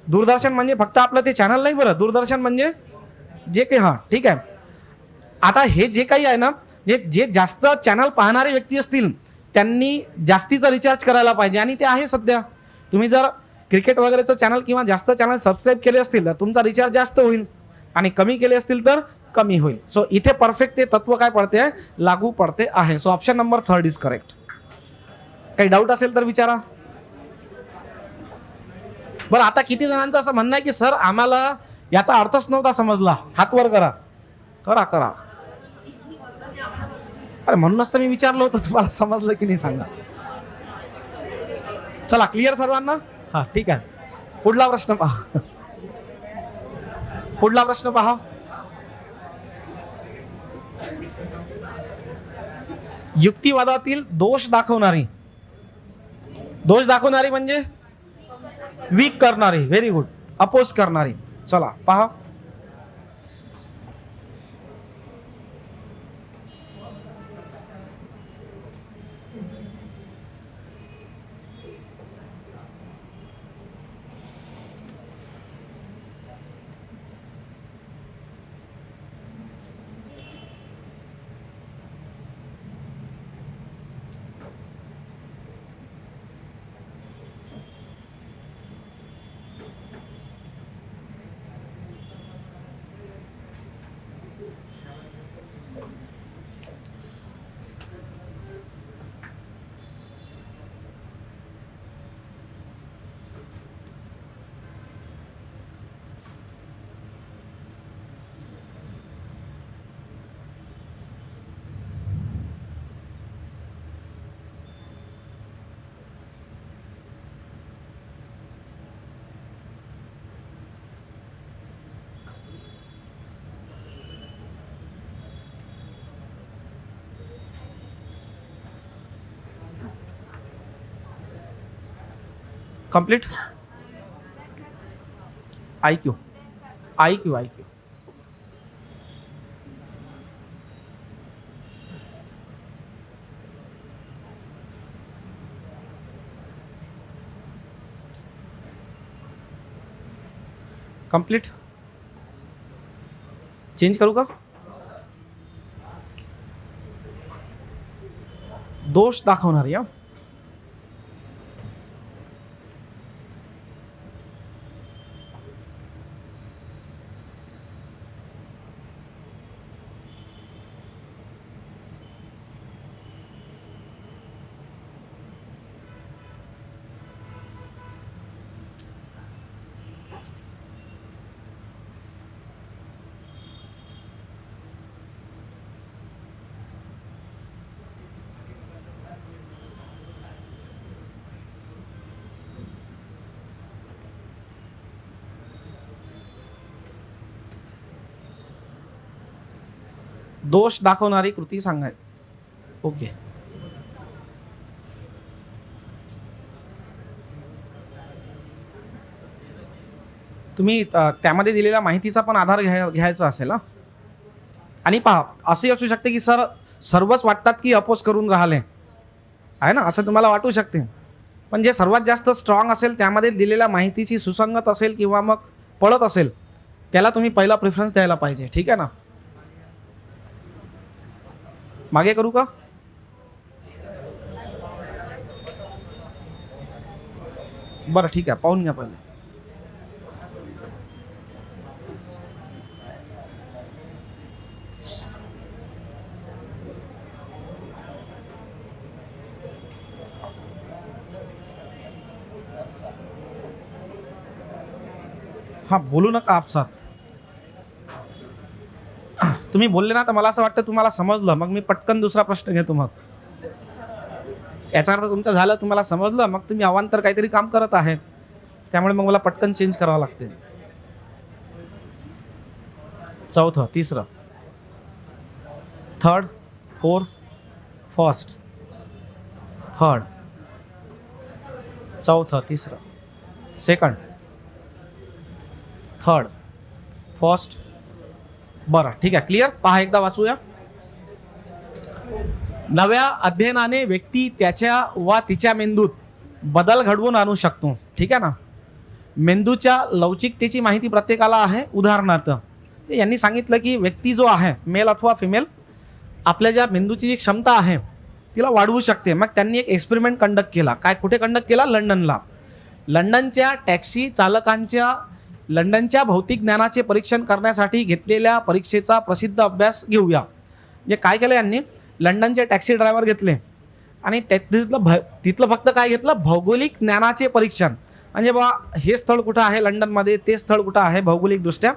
दूरदर्शन म्हणजे फक्त आपलं ते चॅनल नाही बरं, दूरदर्शन म्हणजे जे काही, हां ठीक आहे. आता हे जे काही आहे ना, जे जास्त चॅनल पाहणारे व्यक्ती असतील त्यांनी जास्तीचा रिचार्ज करायला पाहिजे. आणि ते आहे सध्या. तुम्ही जर क्रिकेट वगैरेचं चॅनल किंवा जास्त चॅनल सबस्क्राईब केले असतील तर तुमचा रिचार्ज जास्त होईल, आणि कमी केले असतील तर कमी होईल. सो इथे परफेक्ट ते तत्व काय पडते आहे? लागू पडते आहे. So option number 3 is correct. काही डाऊट असेल तर विचारा. बरं, आता किती जणांचं असं म्हणणं आहे की सर आम्हाला याचा अर्थच नव्हता समजला? हात वर करा. करा. अरे म्हणूनच तर मी विचारलं होतं, तुम्हाला समजलं की नाही सांगा. चला, क्लिअर सर्वांना? हा ठीक आहे. पुढला प्रश्न पहा. युक्तिवादातील दोष दाखवणारी म्हणजे वीक करणारी. Very good. अपोज करणारी. चला पहा. कंप्लीट. IQ. कंप्लीट. चेंज करू का? दोष दाखवणारी. या दोष दाखवणारी कृती सांगाय. ओके. तुम्ही त्यामध्ये दिलेल्या माहितीचा पण आधार घ्यायचा असेल ना. आणि पहा, असे असू शकते की सर सर्वच वाटतात की अपोज करून राहिले आहे ना, असं तुम्हाला वाटू शकते. पण जे सर्वात जास्त स्ट्रॉंग असेल, त्यामध्ये दिलेल्या माहितीची सुसंगत असेल किंवा मग पळत असेल, त्याला तुम्ही पहिला प्रेफरन्स द्यायला पाहिजे. ठीक आहे ना. मागे करू का? बरं ठीक आहे, पाहून घ्या पहिले. हां, बोलू नका आपसात. तुम्ही बोलले ना, तर मला असं वाटतं तुम्हाला समजलं. मग मी पटकन दुसरा प्रश्न घेतो. मग याचा अर्थ तुमचं झालं, तुम्हाला समजलं, मग तुम्ही अवांतर काहीतरी काम करत आहेत, त्यामुळे मग मला पटकन चेंज करावं लागते. चौथं, तिसरं, थर्ड, फोर्थ, फर्स्ट, थर्ड, चौथं, तिसरं, सेकंड, थर्ड, फर्स्ट. बरं ठीक आहे, क्लिअर. पहा एकदा वाचूया. नव्या अध्ययनाने व्यक्ती त्याच्या वा तिच्या मेंदूत बदल घडवून आणू शकतो. ठीक आहे ना. मेंदूच्या लवचिकतेची माहिती प्रत्येकाला आहे. उदाहरणार्थ यांनी सांगितलं की व्यक्ती जो आहे, मेल अथवा फिमेल, आपल्या ज्या मेंदूची जी क्षमता आहे तिला वाढवू शकते. मग त्यांनी एक एक्सपेरिमेंट कंडक्ट केला. काय, कुठे कंडक्ट केला? लंडनला. लंडनच्या टॅक्सी चालकांच्या लंडनच्या भौतिक ज्ञानाचे परीक्षण करण्यासाठी घेतलेल्या परीक्षेचा प्रसिद्ध अभ्यास घेऊया. म्हणजे काय केलं यांनी, लंडनचे टॅक्सी ड्रायव्हर घेतले आणि तिथलं फक्त काय घेतलं, भौगोलिक ज्ञानाचे परीक्षण. म्हणजे बा हे स्थळ कुठं आहे लंडनमध्ये, ते स्थळ कुठं आहे भौगोलिकदृष्ट्या,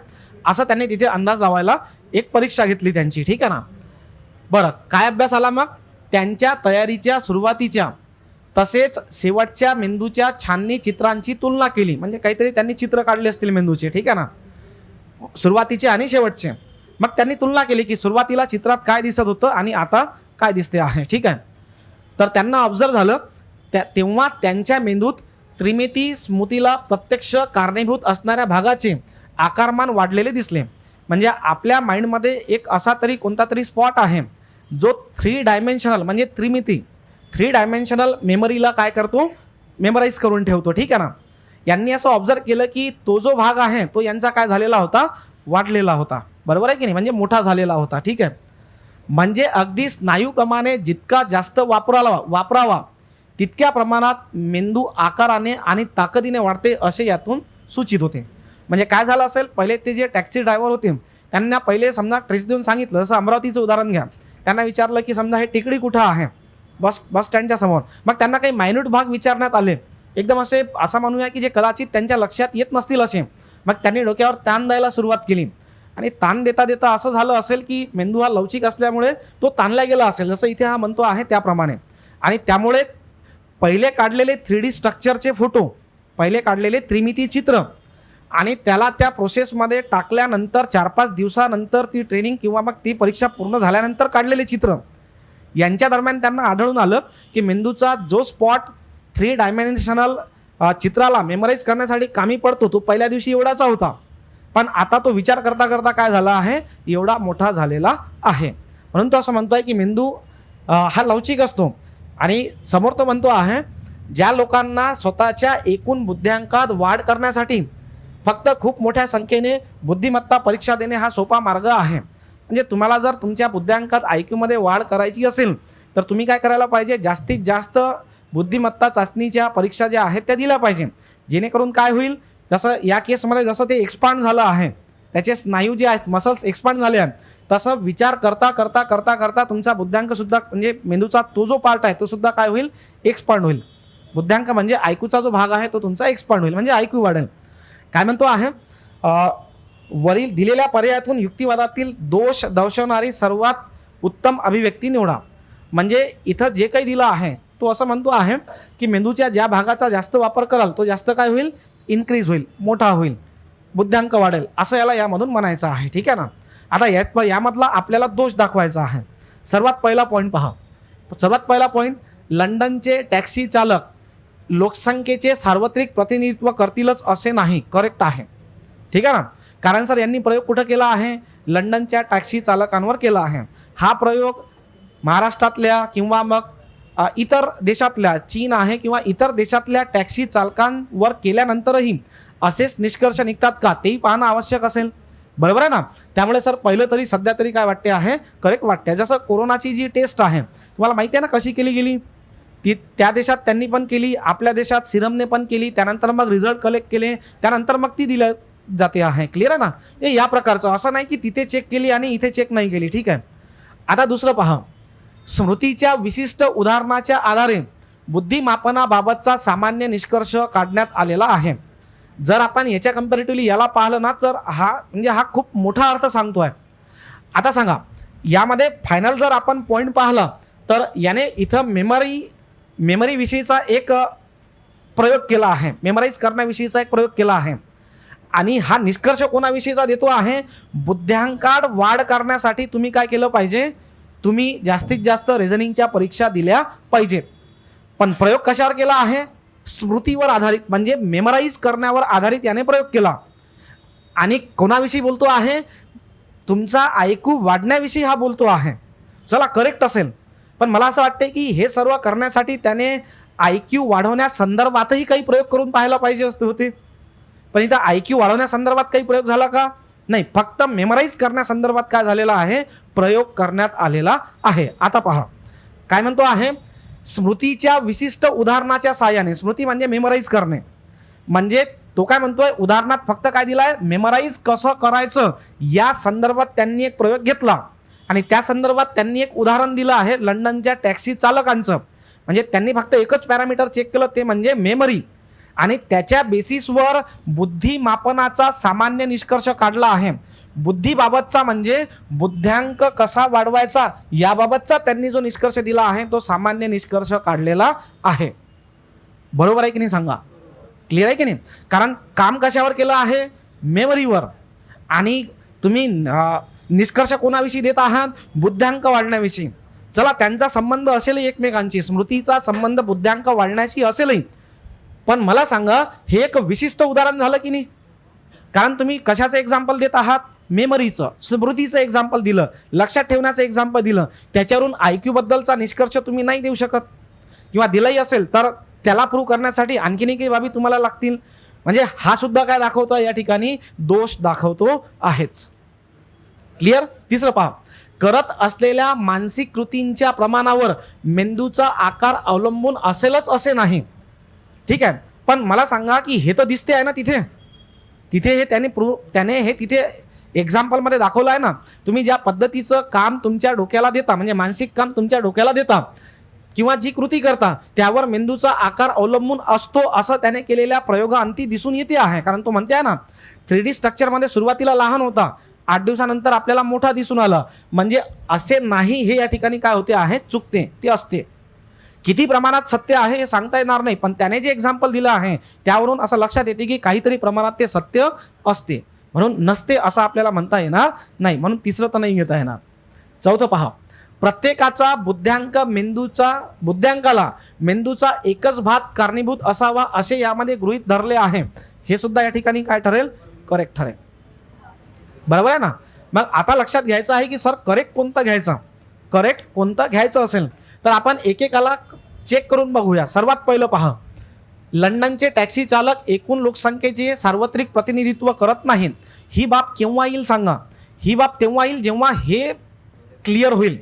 असं त्यांनी तिथे अंदाज लावायला एक परीक्षा घेतली त्यांची. ठीक आहे ना. बरं, काय अभ्यास आला मग? त्यांच्या तयारीच्या सुरुवातीच्या तसेच शेवटच्या मेंदूच्या छाननी चित्रांची तुलना केली. म्हणजे काहीतरी त्यांनी चित्र काढले असतील मेंदूचे. ठीक आहे ना, सुरुवातीचे आणि शेवटचे. मग त्यांनी तुलना केली की सुरुवातीला चित्रात काय दिसत होतं आणि आता काय दिसते आहे. ठीक आहे. तर त्यांना ऑब्झर्व झालं तेव्हा त्यांच्या मेंदूत त्रिमिती स्मृतीला प्रत्यक्ष कारणीभूत असणाऱ्या भागाचे आकारमान वाढलेले दिसले. म्हणजे आपल्या माइंडमध्ये एक असा तरी कोणता तरी स्पॉट आहे जो 3 डायमेन्शनल म्हणजे त्रिमिती 3 डायमेन्शनल मेमरीला काय करतो, मेमराईज करून ठेवतो. ठीक आहे ना. यांनी असं ऑब्झर्व केलं की तो जो भाग आहे तो यांचा काय झालेला होता, वाढलेला होता. बरोबर आहे की नाही, म्हणजे मोठा झालेला होता. ठीक आहे. म्हणजे अगदी स्नायूप्रमाणे जितका जास्त वापरावा तितक्या प्रमाणात मेंदू आकाराने आणि ताकदीने वाढते, असे यातून सूचित होते. म्हणजे काय झालं असेल, पहिले ते जे टॅक्सी ड्रायव्हर होते त्यांना पहिले समजा ट्रेस देऊन सांगितलं. जसं अमरावतीचं उदाहरण घ्या. त्यांना विचारलं की समजा हे टिकडी कुठं आहे, बस स्टँडच्या समोर. मग त्यांना काही मायन्यूट भाग विचारण्यात आले, एकदम असं म्हणूया की जे कदाचित त्यांच्या लक्षात येत नसतील असे. मग त्यांनी डोक्यावर ताण द्यायला सुरुवात केली आणि ताण देता देता असं झालं असेल की मेंदू हा लवचिक असल्यामुळे तो ताणला गेला असेल, जसं इथे हा म्हणतो आहे त्याप्रमाणे. आणि त्यामुळे पहिले काढलेले 3D स्ट्रक्चरचे फोटो, पहिले काढलेले त्रिमिती चित्र आणि त्याला त्या प्रोसेसमध्ये टाकल्यानंतर 4-5 दिवसानंतर ती ट्रेनिंग किंवा मग ती परीक्षा पूर्ण झाल्यानंतर काढलेले चित्र, यांच्या दरम्यान त्यांना आढळून आलं की मेंदूचा जो स्पॉट 3 डायमेन्शनल चित्राला मेमराईज करण्यासाठी कामी पडतो तो पहिल्या दिवशी एवढाचा होता, पण आता तो विचार करता करता काय झाला आहे, एवढा मोठा झालेला आहे. म्हणून तो असं म्हणतो आहे की मेंदू हा लवचिक असतो. आणि समोर तो म्हणतो आहे, ज्या लोकांना स्वतःच्या एकूण बुद्ध्यांकात वाढ करण्यासाठी फक्त खूप मोठ्या संख्येने बुद्धिमत्ता परीक्षा देणे हा सोपा मार्ग आहे. म्हणजे तुम्हाला जर तुमच्या बुद्ध्यांकात IQ वाढ करायची असेल तर तुम्ही काय करायला पाहिजे, जास्तीत जास्त बुद्धिमत्ता चाचणीच्या परीक्षा ज्या आहेत त्या दिल्या पाहिजे. जेणेकरून काय होईल, जसं या केसमध्ये जसं ते एक्सपांड झालं आहे, त्याचे स्नायू जे आहेत मसल्स एक्सपांड झाले आहेत, तसं विचार करता करता करता करता तुमचा बुद्ध्यांकसुद्धा म्हणजे मेंदूचा तो जो पार्ट आहे तो सुद्धा काय होईल, एक्सपांड होईल. बुद्ध्यांक म्हणजे IQचा जो भाग आहे तो तुमचा एक्सपांड होईल, म्हणजे IQ वाढेल. काय म्हणतो आहे, वरील दिलेल्या पर्यायातून युक्तिवादातील दोष दर्शवणारी सर्वात उत्तम अभिव्यक्ती निवडा. म्हणजे इथं जे काही दिलं आहे तो असं म्हणतो आहे की मेंदूच्या ज्या भागाचा जास्त वापर कराल तो जास्त काय होईल, इन्क्रीज होईल, मोठा होईल, बुद्ध्यांक वाढेल, असं याला यामधून म्हणायचं आहे. ठीक आहे ना. आता यामधला आपल्याला दोष दाखवायचा आहे. सर्वात पहिला पॉईंट पहा. सर्वात पहिला पॉईंट, लंडनचे टॅक्सी चालक लोकसंख्येचे सार्वत्रिक प्रतिनिधित्व करतीलच असे नाही. करेक्ट आहे. ठीक आहे ना. कारण सर यांनी प्रयोग कुठं केला आहे? लंडनच्या टॅक्सी चालकांवर केला आहे. हा प्रयोग महाराष्ट्रातल्या किंवा मग इतर देशातल्या, चीन आहे किंवा इतर देशातल्या टॅक्सी चालकांवर केल्यानंतरही असेच निष्कर्ष निघतात का, तेही पाहणं आवश्यक असेल. बरोबर आहे ना. त्यामुळे सर पहिलं तरी सध्या तरी काय वाटते आहे, करेक्ट वाटते. जसं कोरोनाची जी टेस्ट आहे तुम्हाला माहिती आहे ना कशी केली गेली, ती त्या देशात त्यांनी पण केली, आपल्या देशात सिरमने पण केली, त्यानंतर मग रिझल्ट कलेक्ट केले, त्यानंतर मग ती दिलं जाते आहे. क्लिअर आहे ना. हे या प्रकारचं, असं नाही की तिथे चेक केली आणि इथे चेक नाही केली. ठीक आहे. आता दुसरं पहा, स्मृतीच्या विशिष्ट उदाहरणाच्या आधारे बुद्धिमापनाबाबतचा सामान्य निष्कर्ष काढण्यात आलेला आहे. जर आपण याच्या कम्पॅरेटिव्हली याला पाहिलं ना तर हा खूप मोठा अर्थ सांगतोय. आता सांगा, यामध्ये फायनल जर आपण पॉईंट पाहिला तर याने इथं मेमरी विषयीचा एक प्रयोग केला आहे, मेमराईज करण्याविषयीचा एक प्रयोग केला आहे. आणि हा निष्कर्ष कोणाविषयीचा देतो आहे? बुद्ध्यांकात वाढ करण्यासाठी तुम्ही काय केलं पाहिजे? तुम्ही जास्तीत जास्त रिझनिंगच्या परीक्षा दिल्या पाहिजेत. पण प्रयोग कशावर केला आहे? स्मृतीवर आधारित, म्हणजे मेमराईज करण्यावर आधारित याने प्रयोग केला. आणि कोणाविषयी बोलतो आहे? तुमचा IQ वाढण्याविषयी हा बोलतो आहे. चला, करेक्ट असेल. पण मला असं वाटते की हे सर्व करण्यासाठी त्याने IQ वाढवण्यासंदर्भातही काही प्रयोग करून पाहायला पाहिजे असते होते. पण इथं IQ वाढवण्यासंदर्भात काही प्रयोग झाला का? नाही. फक्त मेमराईज करण्यासंदर्भात काय झालेला आहे? प्रयोग करण्यात आलेला आहे. आता पहा काय म्हणतो आहे, स्मृतीच्या विशिष्ट उदाहरणाच्या साहाय्याने. स्मृती म्हणजे मेमराईज करणे. म्हणजे तो काय म्हणतोय, उदाहरणात फक्त काय दिलाय? मेमराईज कसं करायचं या संदर्भात त्यांनी एक प्रयोग घेतला आणि त्या संदर्भात त्यांनी एक उदाहरण दिलं आहे लंडनच्या टॅक्सी चालकांचं. म्हणजे त्यांनी फक्त एकच पॅरामीटर चेक केलं, ते म्हणजे मेमरी, आणि त्याच्या बेसिसवर बुद्धिमापनाचा सामान्य निष्कर्ष काढला आहे. बुद्धीबाबतचा म्हणजे बुद्ध्यांक कसा वाढवायचा याबाबतचा त्यांनी जो निष्कर्ष दिला आहे तो सामान्य निष्कर्ष काढलेला आहे. बरोबर आहे की नाही सांगा? क्लिअर आहे की नाही? कारण काम कशावर केलं आहे? मेमरीवर. आणि तुम्ही निष्कर्ष कोणाविषयी देत आहात? बुद्ध्यांक वाढण्याविषयी. चला, त्यांचा संबंध असेलही एकमेकांची, स्मृतीचा संबंध बुद्ध्यांक वाढण्याशी असेलही. पण मला सांगा, हे एक विशिष्ट उदाहरण झालं की नाही? कारण तुम्ही कशाचं एक्झाम्पल देत आहात? मेमरीचं, स्मृतीचं एक्झाम्पल दिलं, लक्षात ठेवण्याचं एक्झाम्पल दिलं. त्याच्यावरून IQ बद्दलचा निष्कर्ष तुम्ही नाही देऊ शकत, किंवा दिलाही असेल तर त्याला प्रूव्ह करण्यासाठी आणखीनही काही बाबी तुम्हाला लागतील. म्हणजे हा सुद्धा काय दाखवतो या ठिकाणी? दोष दाखवतो आहेच. क्लिअर? तिसरं पहा, करत असलेल्या मानसिक कृतींच्या प्रमाणावर मेंदूचा आकार अवलंबून असेलच असे नाही. ठीक आहे. पण मला सांगा की हे तर दिसते आहे ना तिथे हे त्याने हे तिथे एक्झाम्पलमध्ये दाखवलं आहे ना. तुम्ही ज्या पद्धतीचं काम तुमच्या डोक्याला देता, म्हणजे मानसिक काम तुमच्या डोक्याला देता किंवा जी कृती करता, त्यावर मेंदूचा आकार अवलंबून असतो असं त्याने केलेल्या प्रयोगाअंती दिसून येते आहे. कारण तो म्हणते आहे ना, 3D स्ट्रक्चरमध्ये सुरुवातीला लहान होता, 8 दिवसानंतर आपल्याला मोठा दिसून आला. म्हणजे असे नाही, हे या ठिकाणी काय होते आहे? चुकते, ते असते. किती प्रमाणात सत्य आहे हे सांगता येणार नाही, पण त्याने जे एक्झाम्पल दिलं आहे त्यावरून असं लक्षात येते की काहीतरी प्रमाणात ते सत्य असते. म्हणून नसते असं आपल्याला म्हणता येणार नाही. म्हणून तिसरं तर नाही घेता येणार. चौथं पहा, प्रत्येकाचा बुद्ध्यांकाला मेंदूचा एकच भाग कारणीभूत असावा असे यामध्ये गृहीत धरले आहे. हे सुद्धा या ठिकाणी काय ठरेल? करेक्ट ठरेल. बरोबर आहे ना. मग आता लक्षात घ्यायचं आहे की सर करेक्ट कोणतं घ्यायचं? करेक्ट कोणतं घ्यायचं असेल तर आपण एकेकाला चेक करून बघूया. सर्वात पहिलं पहा, लंडनचे टॅक्सी चालक एकूण लोकसंख्येचे सार्वत्रिक प्रतिनिधित्व करत नाहीत. ही बाब केव्हा येईल सांगा? ही बाब तेव्हा येईल जेव्हा हे क्लिअर होईल.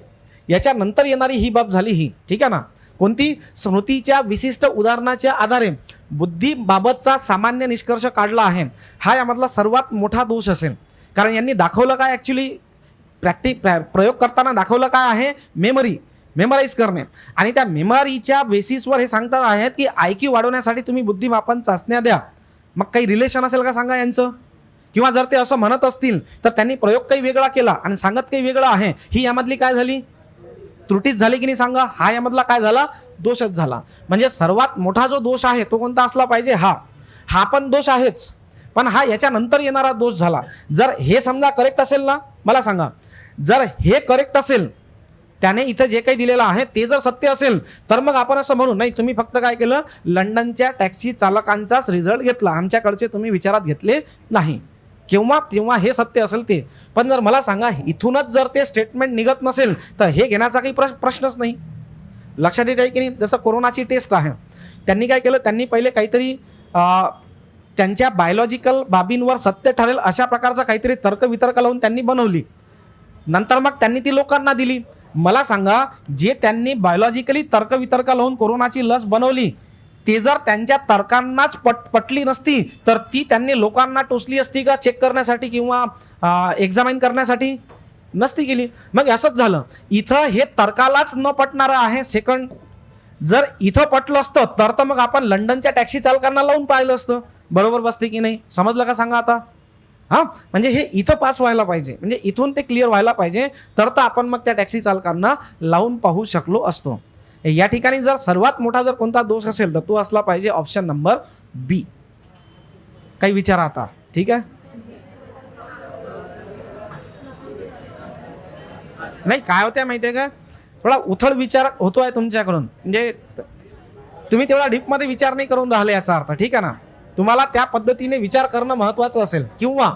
याच्यानंतर येणारी ही बाब झाली ही. ठीक आहे ना. कोणती? स्मृतीच्या विशिष्ट उदाहरणाच्या आधारे बुद्धीबाबतचा सामान्य निष्कर्ष काढला आहे. हा यामधला सर्वात मोठा दोष असेल. कारण यांनी दाखवलं काय? ॲक्च्युली प्रयोग करताना दाखवलं काय आहे? मेमराईज करणे. आणि त्या मेमरीच्या बेसिसवर हे सांगतात आहेत की IQ वाढवण्यासाठी तुम्ही बुद्धिमापन चाचण्या द्या. मग काही रिलेशन असेल का सांगा यांचं? किंवा जर ते असं म्हणत असतील तर त्यांनी प्रयोग काही वेगळा केला आणि सांगत काही वेगळं आहे. ही यामधली काय झाली? त्रुटीच झाली की नाही सांगा? हा यामधला काय झाला? दोषच झाला. म्हणजे सर्वात मोठा जो दोष आहे तो कोणता असला पाहिजे? हा पण दोष आहेच. पण हा याच्यानंतर येणारा दोष झाला. जर हे समजा करेक्ट असेल ना, मला सांगा, जर हे करेक्ट असेल, त्याने इथं जे काही दिलेलं आहे ते जर सत्य असेल, तर मग आपण असं म्हणू नाही तुम्ही फक्त काय केलं, लंडनच्या टॅक्सी चालकांचाच रिझल्ट घेतला, आमच्याकडचे तुम्ही विचारात घेतले नाही. तेव्हा हे सत्य असेल ते. पण जर मला सांगा इथूनच जर ते स्टेटमेंट निघत नसेल तर हे घेण्याचा काही प्रश्नच नाही. लक्षात येत आहे की नाही? जसं कोरोनाची टेस्ट आहे, त्यांनी काय केलं, त्यांनी पहिले काहीतरी त्यांच्या बायोलॉजिकल बाबींवर सत्य ठरेल अशा प्रकारचा काहीतरी तर्कवितर्क लावून त्यांनी बनवली. नंतर मग त्यांनी ती लोकांना दिली. मला सांगा, जे त्यांनी बायोलॉजिकली तर्कवितर्क लावून कोरोनाची लस बनवली, ते जर त्यांच्या तर्कांनाच पटली नसती तर ती त्यांनी लोकांना टोचली असती का चेक करण्यासाठी किंवा एक्झामाइन करण्यासाठी? नसती केली. मग असंच झालं इथं, हे तर्कालाच न पटणारं आहे सेकंड. जर इथं पटलं असतं तर मग आपण लंडनच्या टॅक्सी चालकांना लावून पाहिलं असतं, बरोबर बसते की नाही? समजलं का सांगा आता? हां, म्हणजे हे इथं पास व्हायला पाहिजे, म्हणजे इथून ते क्लिअर व्हायला पाहिजे, तर आपण मग त्या टॅक्सी चालकांना लावून पाहू शकलो असतो. या ठिकाणी जर सर्वात मोठा जर कोणता दोष असेल तर तो असला पाहिजे ऑप्शन नंबर बी. काही विचारा आता, ठीक आहे? नाही, काय होत्या माहितीये का, थोडा उथळ विचार होतोय तुमच्याकडून, म्हणजे तुम्ही तेवढा डीपमध्ये विचार नाही करून राहिले याचा अर्थ, ठीक आहे ना? तुम्हाला त्या पद्धतीने विचार करणं महत्वाचं असेल. किंवा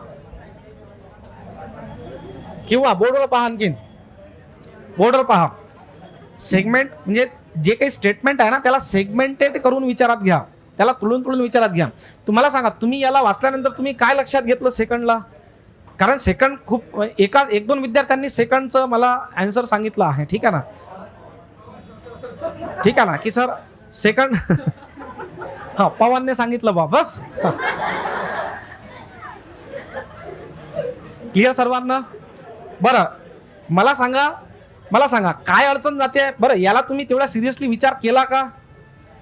बोर्डवर पहा, आणखीन बोर्डवर पहा. सेगमेंट म्हणजे जे काही स्टेटमेंट आहे ना त्याला सेगमेंटेड करून विचारात घ्या, त्याला तुळून विचारात घ्या. तुम्हाला सांगा, तुम्ही याला वाचल्यानंतर तुम्ही काय लक्षात घेतलं सेकंडला? कारण सेकंड खूप एक दोन विद्यार्थ्यांनी सेकंडचं मला आन्सर सांगितलं आहे, ठीक आहे ना? ठीक आहे ना की सर सेकंड हा पवानने सांगितलं बा, बस क्लिअर सर्वांना? बरं मला सांगा काय अडचण जाते बरं? याला तुम्ही तेवढा सिरियसली विचार केला का,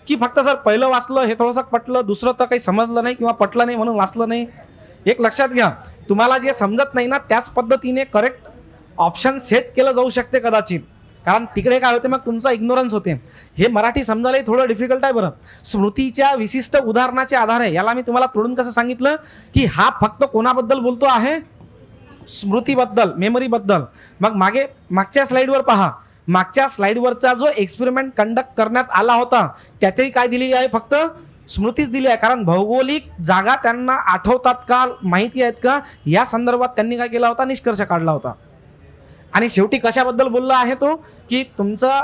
की फक्त सर पहिलं वाचलं, हे थोडंसं पटलं, दुसरं तर काही समजलं नाही किंवा पटलं नाही म्हणून वाचलं नाही? एक लक्षात घ्या, तुम्हाला जे समजत नाही ना त्याच पद्धतीने करेक्ट ऑप्शन सेट केलं जाऊ शकते कदाचित, कारण तिकडे काय होते मग तुमचा इग्नोरन्स होते. हे मराठी समजायला थोडं डिफिकल्ट आहे. बरं, स्मृतीच्या विशिष्ट उदाहरणाच्या आधारे याला मी तुम्हाला तोडून कसं सांगितलं की हा फक्त कोणाबद्दल बोलतो आहे? स्मृतीबद्दल, मेमरीबद्दल. मग मागच्या स्लाइडवर पहा, मागच्या स्लाइडवरचा जो एक्सपेरिमेंट कंडक्ट करण्यात आला होता त्यातही काय दिलेली आहे? फक्त स्मृतीच दिली आहे. कारण भौगोलिक जागा त्यांना आठवतात का, माहिती आहेत का, या संदर्भात त्यांनी काय केला होता? निष्कर्ष काढला होता. आणि शेवटी कशाबद्दल बोलला आहे तो? की तुमचा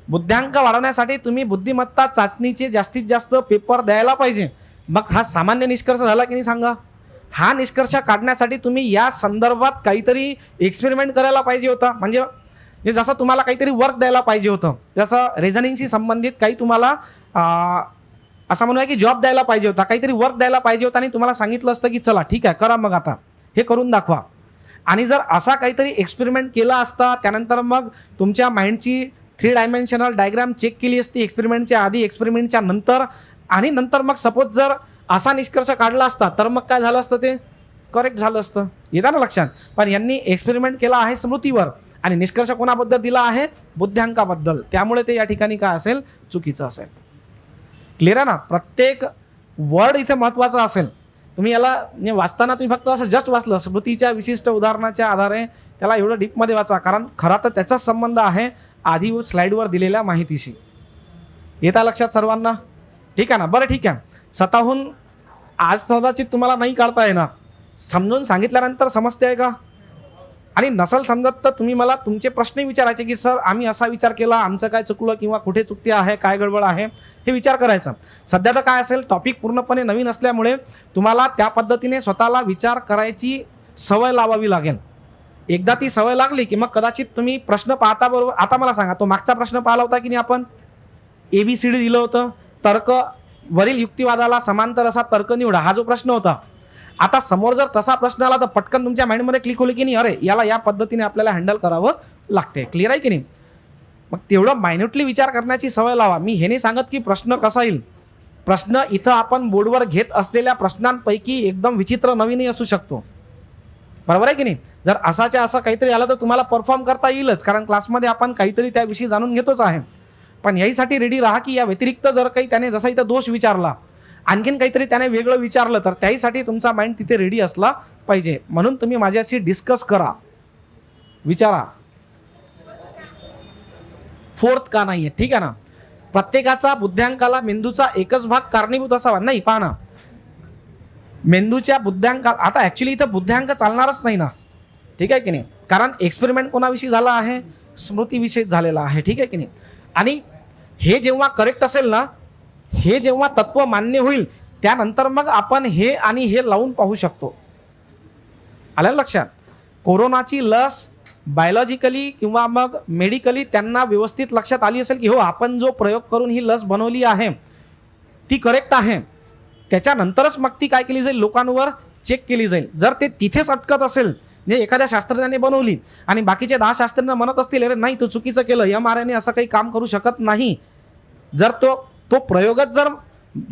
बुद्ध्यांक वाढवण्यासाठी तुम्ही बुद्धिमत्ता चाचणीचे जास्तीत जास्त पेपर द्यायला पाहिजे. मग हा सामान्य निष्कर्ष झाला की नाही सांगा? हा निष्कर्ष काढण्यासाठी तुम्ही या संदर्भात काहीतरी एक्सपेरिमेंट करायला पाहिजे होता. म्हणजे जसं तुम्हाला काहीतरी वर्क द्यायला पाहिजे होतं, जसं रिझनिंगशी संबंधित काही तुम्हाला असं म्हणूया की जॉब द्यायला पाहिजे होता, काहीतरी वर्क द्यायला पाहिजे होता आणि तुम्हाला सांगितलं असतं की चला ठीक आहे करा, मग आता हे करून दाखवा. आणि जर असा काहीतरी एक्सपेरिमेंट केला असता, त्यानंतर मग तुमच्या माइंडची 3 डायमेन्शनल डायग्राम चेक केली असती एक्सपेरिमेंटच्या आधी, एक्सपेरिमेंटच्या नंतर, आणि नंतर मग सपोज जर असा निष्कर्ष काढला असता तर मग काय झालं असतं? ते करेक्ट झालं असतं. येतं ना लक्षात? पण यांनी एक्सपेरिमेंट केला आहे स्मृतीवर आणि निष्कर्ष कोणाबद्दल दिला आहे? बुद्ध्यांकाबद्दल. त्यामुळे ते या ठिकाणी काय असेल? चुकीचं असेल. क्लिअर आहे ना? प्रत्येक वर्ड इथे महत्त्वाचा असेल. तुम्ही याला म्हणजे वाचताना तुम्ही फक्त असं जस्ट वाचलं स्मृतीच्या विशिष्ट उदाहरणाच्या आधारे, त्याला एवढं डीपमध्ये वाचा, कारण खरा तर त्याचाच संबंध आहे आधी स्लाईडवर दिलेल्या माहितीशी. येता लक्षात सर्वांना? ठीक आहे ना? बरं ठीक आहे, स्वतःहून आज कदाचित तुम्हाला नाही काढता येणार, समजून सांगितल्यानंतर समजते आहे का? आणि नसल समजत तर तुम्ही मला तुमचे प्रश्न विचारायचे की सर आम्ही असा विचार केला, आमचं काय चुकलं किंवा कुठे चुकते आहे, काय गडबड आहे, हे विचार करायचा. सध्या तर काय असेल, टॉपिक पूर्णपणे नवीन असल्यामुळे तुम्हाला त्या पद्धतीने स्वतःला विचार करायची सवय लावावी लागेल. एकदा ती सवय लागली की मग कदाचित तुम्ही प्रश्न पाहता बरोबर. आता मला सांगा, तो मागचा प्रश्न पाहिला होता की नाही आपण? ABCD दिलं होतं, तर्क वरील युक्तिवादाला समांतर असा तर्क निवडा, हा जो प्रश्न होता. आता समोर जर तसा प्रश्न आला तर पटकन तुमच्या माइंडमध्ये क्लिक होईल की नाही, अरे याला या पद्धतीने आपल्याला हँडल करावं लागते. क्लिअर आहे की नाही? मग तेवढं मायन्युटली विचार करण्याची सवय लावा. मी हे नाही सांगत की प्रश्न कसा येईल. प्रश्न इथं आपण बोर्डवर घेत असलेल्या प्रश्नांपैकी एकदम विचित्र नवीनही असू शकतो, बरोबर आहे की नाही? जर असाच्या असं काहीतरी आलं तर तुम्हाला परफॉर्म करता येईलच, कारण क्लासमध्ये आपण काहीतरी त्याविषयी जाणून घेतोच आहे. पण याहीसाठी रेडी राहा की या व्यतिरिक्त जर काही त्याने जसा इथं दोष विचारला आणखीन काहीतरी त्याने वेगळं विचारलं तर त्याहीसाठी तुमचा माइंड तिथे रेडी असला पाहिजे. म्हणून तुम्ही माझ्याशी डिस्कस करा, विचारा फोर्थ का नाहीये. ठीक आहे ना. प्रत्येकाचा बुद्ध्यांकाला मेंदूचा एकच भाग कारणीभूत असावा नाही. पहा ना, मेंदूच्या बुद्ध्यांका, आता ऍक्च्युली इथं बुद्ध्यांक चालणारच नाही ना. ठीक आहे की नाही. कारण एक्सपेरिमेंट कोणाविषयी झाला आहे, स्मृतीविषयी झालेला आहे. ठीक आहे की नाही. आणि हे जेव्हा करेक्ट असेल ना, हे जेव्हा तत्व मान्य होईल त्यानंतर मग आपण हे आणि हे लावून पाहू शकतो. आलं लक्षात. कोरोनाची लस बायोलॉजिकली किंवा मग मेडिकली त्यांना व्यवस्थित लक्षात आली असेल की हो, आपण जो प्रयोग करून ही लस बनवली आहे ती करेक्ट आहे. त्याच्यानंतरच मग ती काय केली जाईल, लोकांवर चेक केली जाईल. जर ते तिथेच अटकत असेल, म्हणजे एखाद्या शास्त्रज्ञाने बनवली आणि बाकीचे 10 शास्त्रज्ञ म्हणत असतील अरे नाही तू चुकीचं केलं, mRNA असं काही काम करू शकत नाही, जर तो प्रयोगच जर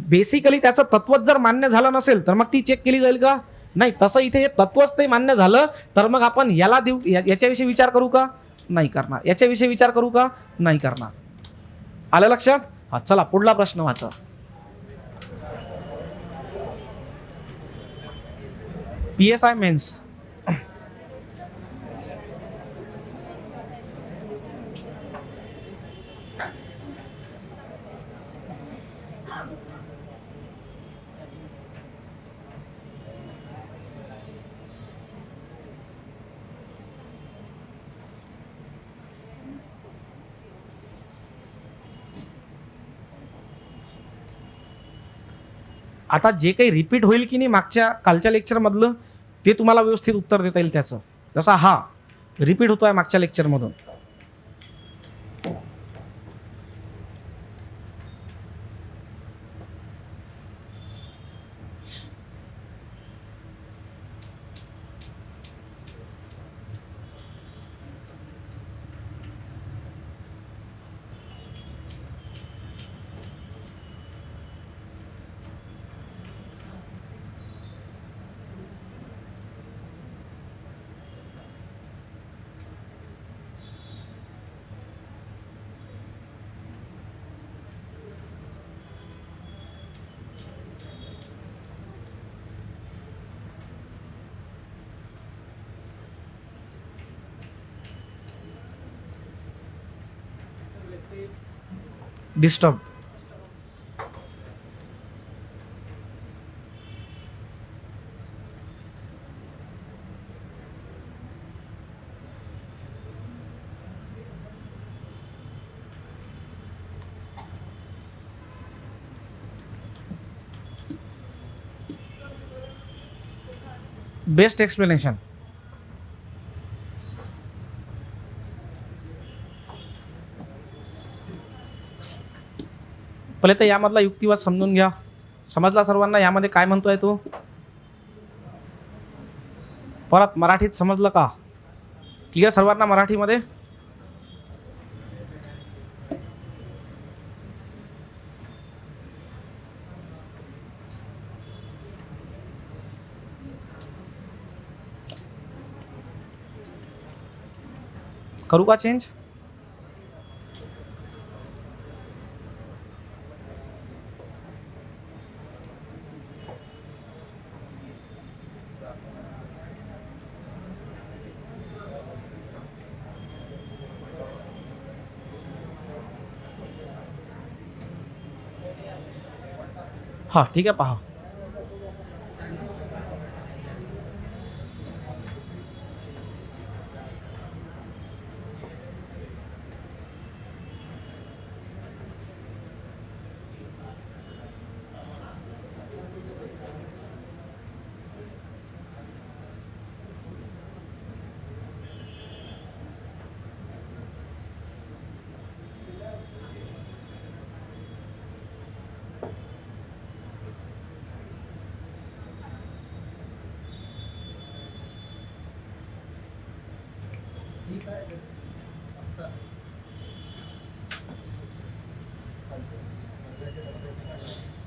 बेसिकली त्याचं तत्वच जर मान्य झालं नसेल तर मग ती चेक केली जाईल का, नाही. तसं इथे हे तत्वच ते मान्य झालं तर मग आपण याला देऊ, याच्याविषयी विचार करू का, नाही करणार. याच्याविषयी विचार करू का, नाही करणार. आलं लक्षात. हा, चला पुढला प्रश्न वाचा. PSI mains. आता जे काही रिपीट होईल की नाही मागच्या कालच्या लेक्चरमधलं ते तुम्हाला व्यवस्थित उत्तर देता येईल त्याचं. जसा हा रिपीट होतोय मागच्या लेक्चरमधून. डिस्टर्ब. Best explanation. पहिले तर यामधला युक्तिवाद समजून घ्या. समजला सर्वांना यामध्ये काय म्हणतोय तो. परत मराठीत समजलं का, क्लिअर सर्वांना मराठीमध्ये. करू का चेंज. हा ठीक आहे. पहा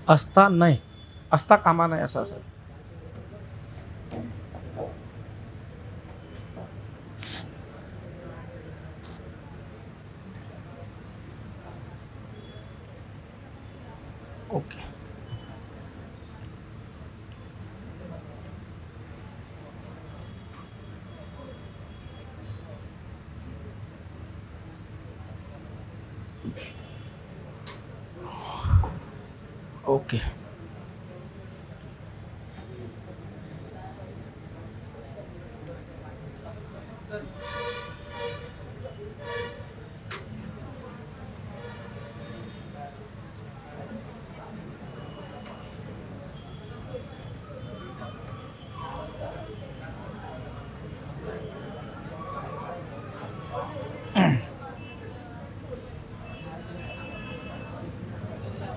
असता नाही, असता कामा नाही असं असेल. ओके. ओके.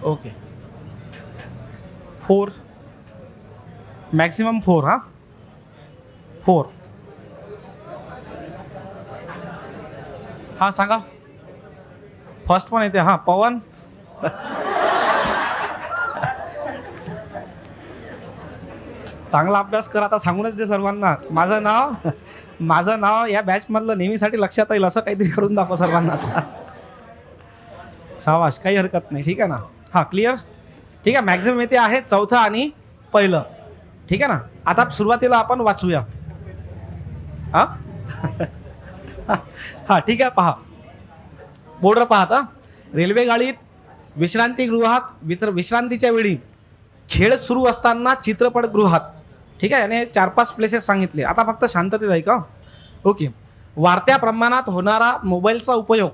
ओके. 4 मॅक्सिमम 4. हां 4. हां सांगा. फर्स्ट पण येते. हां पवन. चांगला अभ्यास कर. आता सांगूनच दे सर्वांना. माझं नाव या बॅचमधलं नेहमीसाठी लक्षात राहील असं काहीतरी करून दाखव सर्वांना आता. शाबाश, काही हरकत नाही. ठीक आहे ना. हां क्लिअर. ठीक आहे. मॅक्झिमम येते आहे चौथं आणि पहिलं. ठीक आहे ना. आता सुरुवातीला आपण वाचूया. हां हां ठीक आहे. पहा बोर्डर पाहता. रेल्वे गाडीत, विश्रांतीगृहात, विश्रांतीच्या वेळी, खेळ सुरू असताना, चित्रपटगृहात. ठीक आहे. याने 4-5 प्लेसेस सांगितले. आता फक्त शांततेत आहे का. ओके. वाढत्या प्रमाणात होणारा मोबाईलचा उपयोग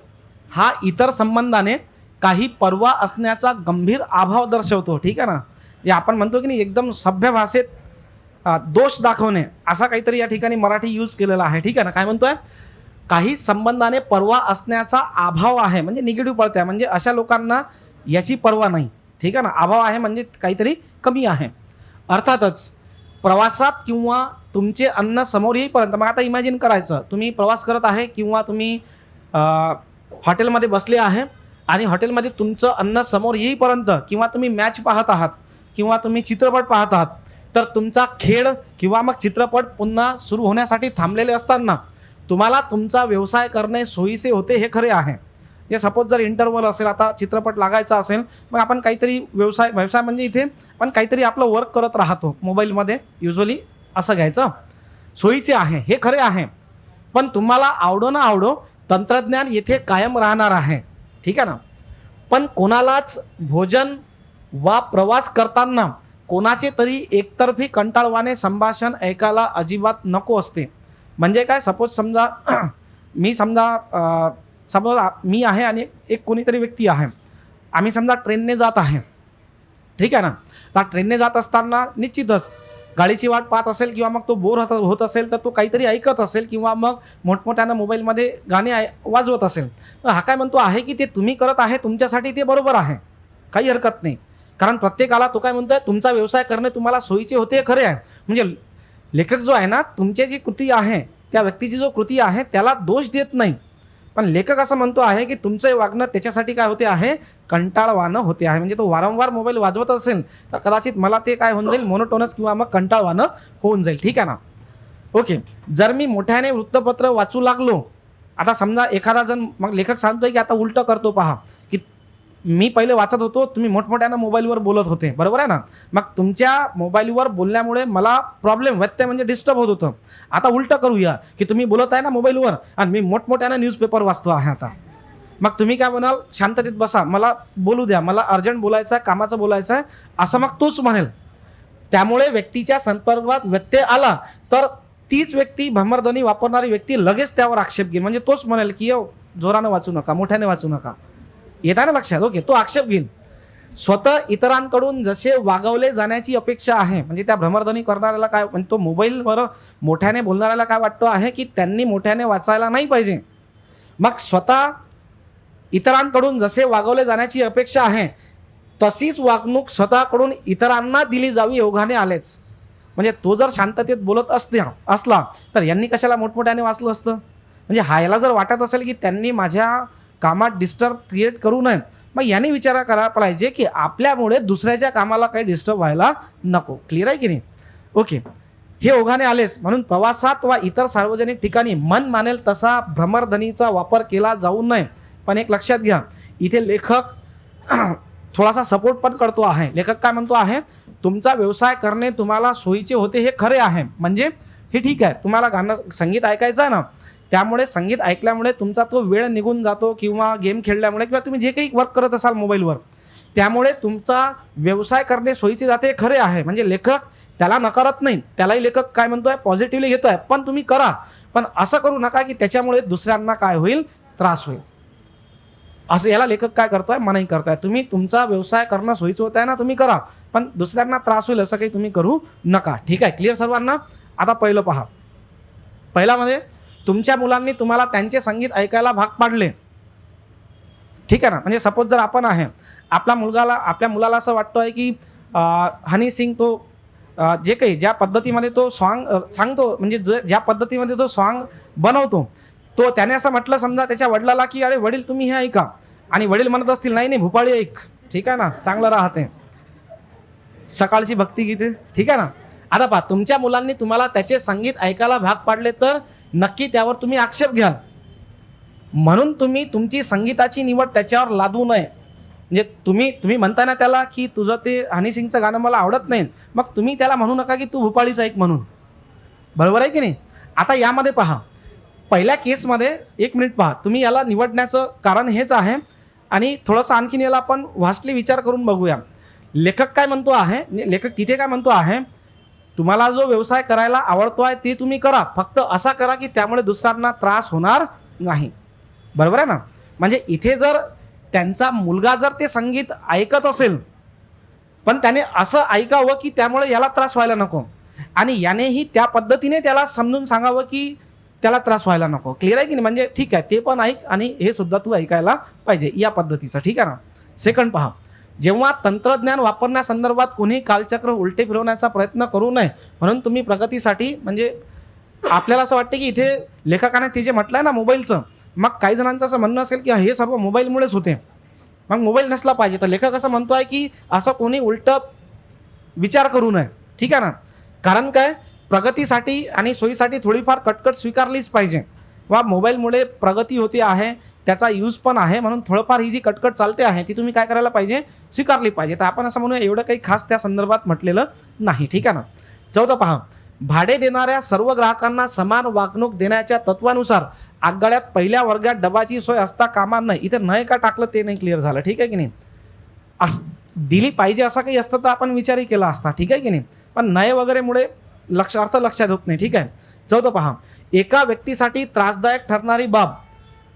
हा इतर संबंधाने काही पर्वा असण्याचा गंभीर अभाव दर्शवतो. ठीक आहे ना. जे आपण म्हणतो की नाही एकदम सभ्य भाषेत दोष दाखवणे असा काहीतरी या ठिकाणी मराठी यूज केलेला आहे. ठीक आहे ना. काय म्हणतोय, काही संबंधाने पर्वा असण्याचा अभाव आहे म्हणजे निगेटिव्ह पडते, म्हणजे अशा लोकांना याची पर्वा नाही. ठीक आहे ना. अभाव आहे म्हणजे काहीतरी कमी आहे. अर्थातच प्रवासात किंवा तुमचे अन्न समोर येईपर्यंत. मग आता इमॅजिन करायचं, तुम्ही प्रवास करत आहे किंवा तुम्ही हॉटेलमध्ये बसले आहे आणि हॉटेलमध्ये तुमचं अन्न समोर येईपर्यंत किंवा तुम्ही मॅच पाहत आहात किंवा तुम्ही चित्रपट पाहत आहात, तर तुमचा खेळ किंवा मग चित्रपट पुन्हा सुरू होण्यासाठी थांबलेले असताना तुम्हाला तुमचा व्यवसाय करणे सोयीचे होते हे खरे आहे. जे सपोज जर इंटरव्हल असेल, आता चित्रपट लागायचा असेल, मग आपण काहीतरी व्यवसाय म्हणजे इथे आपण काहीतरी आपलं वर्क करत राहतो मोबाईलमध्ये, युजली असं घ्यायचं. सोयीचे आहे हे खरे आहे. पण तुम्हाला आवडो ना आवडो तंत्रज्ञान येथे कायम राहणार आहे. ठीक आहे ना. पण कोणालाच भोजन वा प्रवास करताना कोणाचे तरी एकतर्फी कंटाळवाणे संभाषण ऐकायला अजिबात नको असते. म्हणजे काय, सपोज समजा मी आहे आणि एक कोणीतरी व्यक्ती आहे. आम्ही समजा ट्रेनने जात आहे. ठीक आहे ना. तर ट्रेनने जात असताना निश्चितच गाडीची वाट पाहत असेल किंवा मग तो बोर होत असेल तर तो काहीतरी ऐकत असेल किंवा मग मोठमोठ्यानं मोबाईलमध्ये गाणे वाजवत असेल. तर हा काय म्हणतो आहे की ते तुम्ही करत आहे तुमच्यासाठी ते बरोबर आहे, काही हरकत नाही. कारण प्रत्येकाला तो काय म्हणतोय, तुमचा व्यवसाय करणे तुम्हाला सोयीचे होते खरे आहे. म्हणजे लेखक जो आहे ना, तुमची जी कृती आहे त्या व्यक्तीची जो कृती आहे त्याला दोष देत नाही. पण लेखक असं म्हणतो आहे की तुमचं वागणं त्याच्यासाठी काय होते आहे, कंटाळवाणं होते आहे. म्हणजे तो वारंवार मोबाईल वाजवत असेल तर कदाचित मला ते काय होऊन जाईल, मोनोटोनस किंवा मग कंटाळवाणं होऊन जाईल. ठीक आहे ना. ओके. जर मी मोठ्याने वृत्तपत्र वाचू लागलो, आता समजा एखादा जण, मग लेखक सांगतोय की आता उलटं करतो पहा, की मी पहिले वाचत होतो, तुम्ही मोठमोठ्यानं मोबाईलवर बोलत होते, बरोबर आहे ना. मग तुमच्या मोबाईलवर बोलल्यामुळे मला प्रॉब्लेम व्यत्यय म्हणजे डिस्टर्ब होत होतं. आता उलटं करूया की तुम्ही बोलत आहे ना मोबाईलवर आणि मी मोठमोठ्यानं न्यूजपेपर वाचतो आहे आता. मग तुम्ही काय म्हणाल, शांततेत बसा, मला बोलू द्या, मला अर्जंट बोलायचं आहे, कामाचं बोलायचं आहे, असं मग तोच म्हणेल. त्यामुळे व्यक्तीच्या संपर्कात व्यत्यय आला तर तीच व्यक्ती, भ्रमरध्वनी वापरणारी व्यक्ती लगेच त्यावर आक्षेप घेईल. म्हणजे तोच म्हणेल की जोरानं वाचू नका, मोठ्याने वाचू नका. येताना लक्षात. ओके. तो आक्षेप घेईल. स्वतः इतरांकडून जसे वागवले जाण्याची अपेक्षा आहे, म्हणजे त्या भ्रमरध्वनी करणाऱ्याला काय, म्हणजे तो मोबाईलवर मोठ्याने बोलणाऱ्याला काय वाटतं आहे की त्यांनी मोठ्याने वाचायला नाही पाहिजे. मग स्वतः इतरांकडून जसे वागवले जाण्याची अपेक्षा आहे तशीच वागणूक स्वतःकडून इतरांना दिली जावी योगाने आलेच. म्हणजे तो जर शांततेत बोलत असला तर यांनी कशाला मोठमोठ्याने वाचलं असतं. म्हणजे ह्याला जर वाटत असेल की त्यांनी माझ्या कामात डिस्टर्ब क्रिएट करू नये, मग याने विचार करायला पाहिजे की आपल्यामुळे दुसऱ्याच्या कामाला काही डिस्टर्ब व्हायला नको. क्लिअर आहे की नाही. ओके. हे ओघाने आलेच म्हणून प्रवासात वा इतर सार्वजनिक ठिकाणी मन मानेल तसा भ्रमरध्वनीचा वापर केला जाऊ नये. पण एक लक्षात घ्या, इथे लेखक थोडासा सपोर्ट पण करतो आहे. लेखक काय म्हणतो आहे, तुमचा व्यवसाय करणे तुम्हाला सोयीचे होते हे खरे आहे. म्हणजे हे ठीक आहे, तुम्हाला गाणं संगीत ऐकायचं आहे ना, त्यामुळे संगीत ऐकल्यामुळे तुमचा तो वेळ निघून जातो किंवा गेम खेळल्यामुळे किंवा तुम्ही जे काही वर्क करत असाल मोबाईलवर त्यामुळे तुमचा व्यवसाय करणे सोयीचे जाते, खरे आहे. म्हणजे लेखक त्याला नकारत नाही, त्यालाही लेखक काय म्हणतोय, पॉझिटिव्हली घेतोय, पण तुम्ही करा, पण असं करू नका की त्याच्यामुळे दुसऱ्यांना काय होईल, त्रास होईल. असं याला लेखक काय करतोय, मनाई करतोय. तुम्ही तुमचा व्यवसाय करणं सोयीचं होत आहे ना, तुम्ही करा, पण दुसऱ्यांना त्रास होईल असं काही तुम्ही करू नका. ठीक आहे, क्लिअर सर्वांना. आता पहिलं पहा. पहिल्यामध्ये तुमच्या मुलांनी तुम्हाला त्यांचे संगीत ऐकायला भाग पाडले. ठीक आहे ना. म्हणजे सपोज जर आपण आहे, आपल्या मुलाला असं वाटतंय की हनी सिंग तो जे काही ज्या पद्धतीमध्ये तो सॉन्ग सांगतो, म्हणजे ज्या पद्धतीमध्ये तो सॉन्ग बनवतो, तो त्याने असं म्हटलं समजा त्याच्या वडिलाला की अरे वडील तुम्ही हे ऐका, आणि वडील म्हणत असतील नाही नाही भूपाळी ऐक, ठीक आहे ना, चांगलं राहते, सकाळची भक्तिगीते, ठीक आहे ना. आता पहा, तुमच्या मुलांनी तुम्हाला त्याचे संगीत ऐकायला भाग पाडले तर नक्की त्यावर तुम्ही आक्षेप घ्याल. म्हणून तुम्ही तुमची संगीताची निवड त्याच्यावर लादू नये. म्हणजे तुम्ही म्हणता ना त्याला की तुझं ते हनी सिंगचं गाणं मला आवडत नाही, मग तुम्ही त्याला म्हणू नका की तू भूपाळीचं ऐक म्हणून. बरोबर आहे की नाही. आता यामध्ये पहा, पहिल्या केसमध्ये 1 मिनिट पहा, तुम्ही याला निवडण्याचं कारण हेच आहे, आणि थोडंसं आणखीन याला आपण व्हास्टली विचार करून बघूया. लेखक काय म्हणतो आहे, लेखक तिथे काय म्हणतो आहे, तुम्हाला जो व्यवसाय करायला आवडतो आहे ते तुम्ही करा, फक्त असा करा की त्यामुळे दुसऱ्यांना त्रास होणार नाही. बरोबर आहे ना. म्हणजे इथे जर त्यांचा मुलगा जर ते संगीत ऐकत असेल, पण त्याने असं ऐकावं की त्यामुळे याला त्रास व्हायला नको, आणि यानेही त्या पद्धतीने त्याला समजून सांगावं की त्याला त्रास व्हायला नको. क्लिअर आहे की नाही. म्हणजे ठीक आहे, ते पण ऐक आणि हे सुद्धा तू ऐकायला पाहिजे, या पद्धतीचं. ठीक आहे ना. सेकंड पहा, जेव्हा तंत्रज्ञान वापरण्यासंदर्भात कोणी कालचक्र उलटे फिरवण्याचा प्रयत्न करू नये. म्हणून तुम्ही प्रगतीसाठी, म्हणजे आपल्याला असं वाटतं की इथे लेखकाने ते जे म्हटलंय ना मोबाईलचं, मग काही जणांचं असं म्हणणं असेल की हे सर्व मोबाईलमुळेच होते, मग मोबाईल नसला पाहिजे. तर लेखक असं म्हणतोय की असं कोणी उलटं विचार करू नये. ठीक आहे ना. कारण काय, प्रगतीसाठी आणि सोयीसाठी थोडीफार कटकट स्वीकारलीच पाहिजे. वा मोबाईलमुळे प्रगती होते आहे, त्याचा यूज पण आहे, म्हणून थोडंफार ही जी कटकट चालते आहे ती तुम्ही काय करायला पाहिजे, स्वीकारली पाहिजे. तर आपण असं म्हणूया, एवढं काही खास त्या संदर्भात म्हटलेलं नाही. ठीक आहे ना. चौथं पहा, भाडे देणाऱ्या सर्व ग्राहकांना समान वागणूक देण्याच्या तत्वानुसार आगगाड्यात पहिल्या वर्गात डबाची सोय असता कामा नये. इथे नाही का टाकलं ते नाही क्लिअर झालं. ठीक आहे की नाही. दिली पाहिजे असं काही असतं तर आपण विचारही केला असता. ठीक आहे की नाही. पण नये वगैरेमुळे अर्थ लक्षात होत नाही. ठीक आहे. चौथं पहा, एका व्यक्तीसाठी त्रासदायक ठरणारी बाब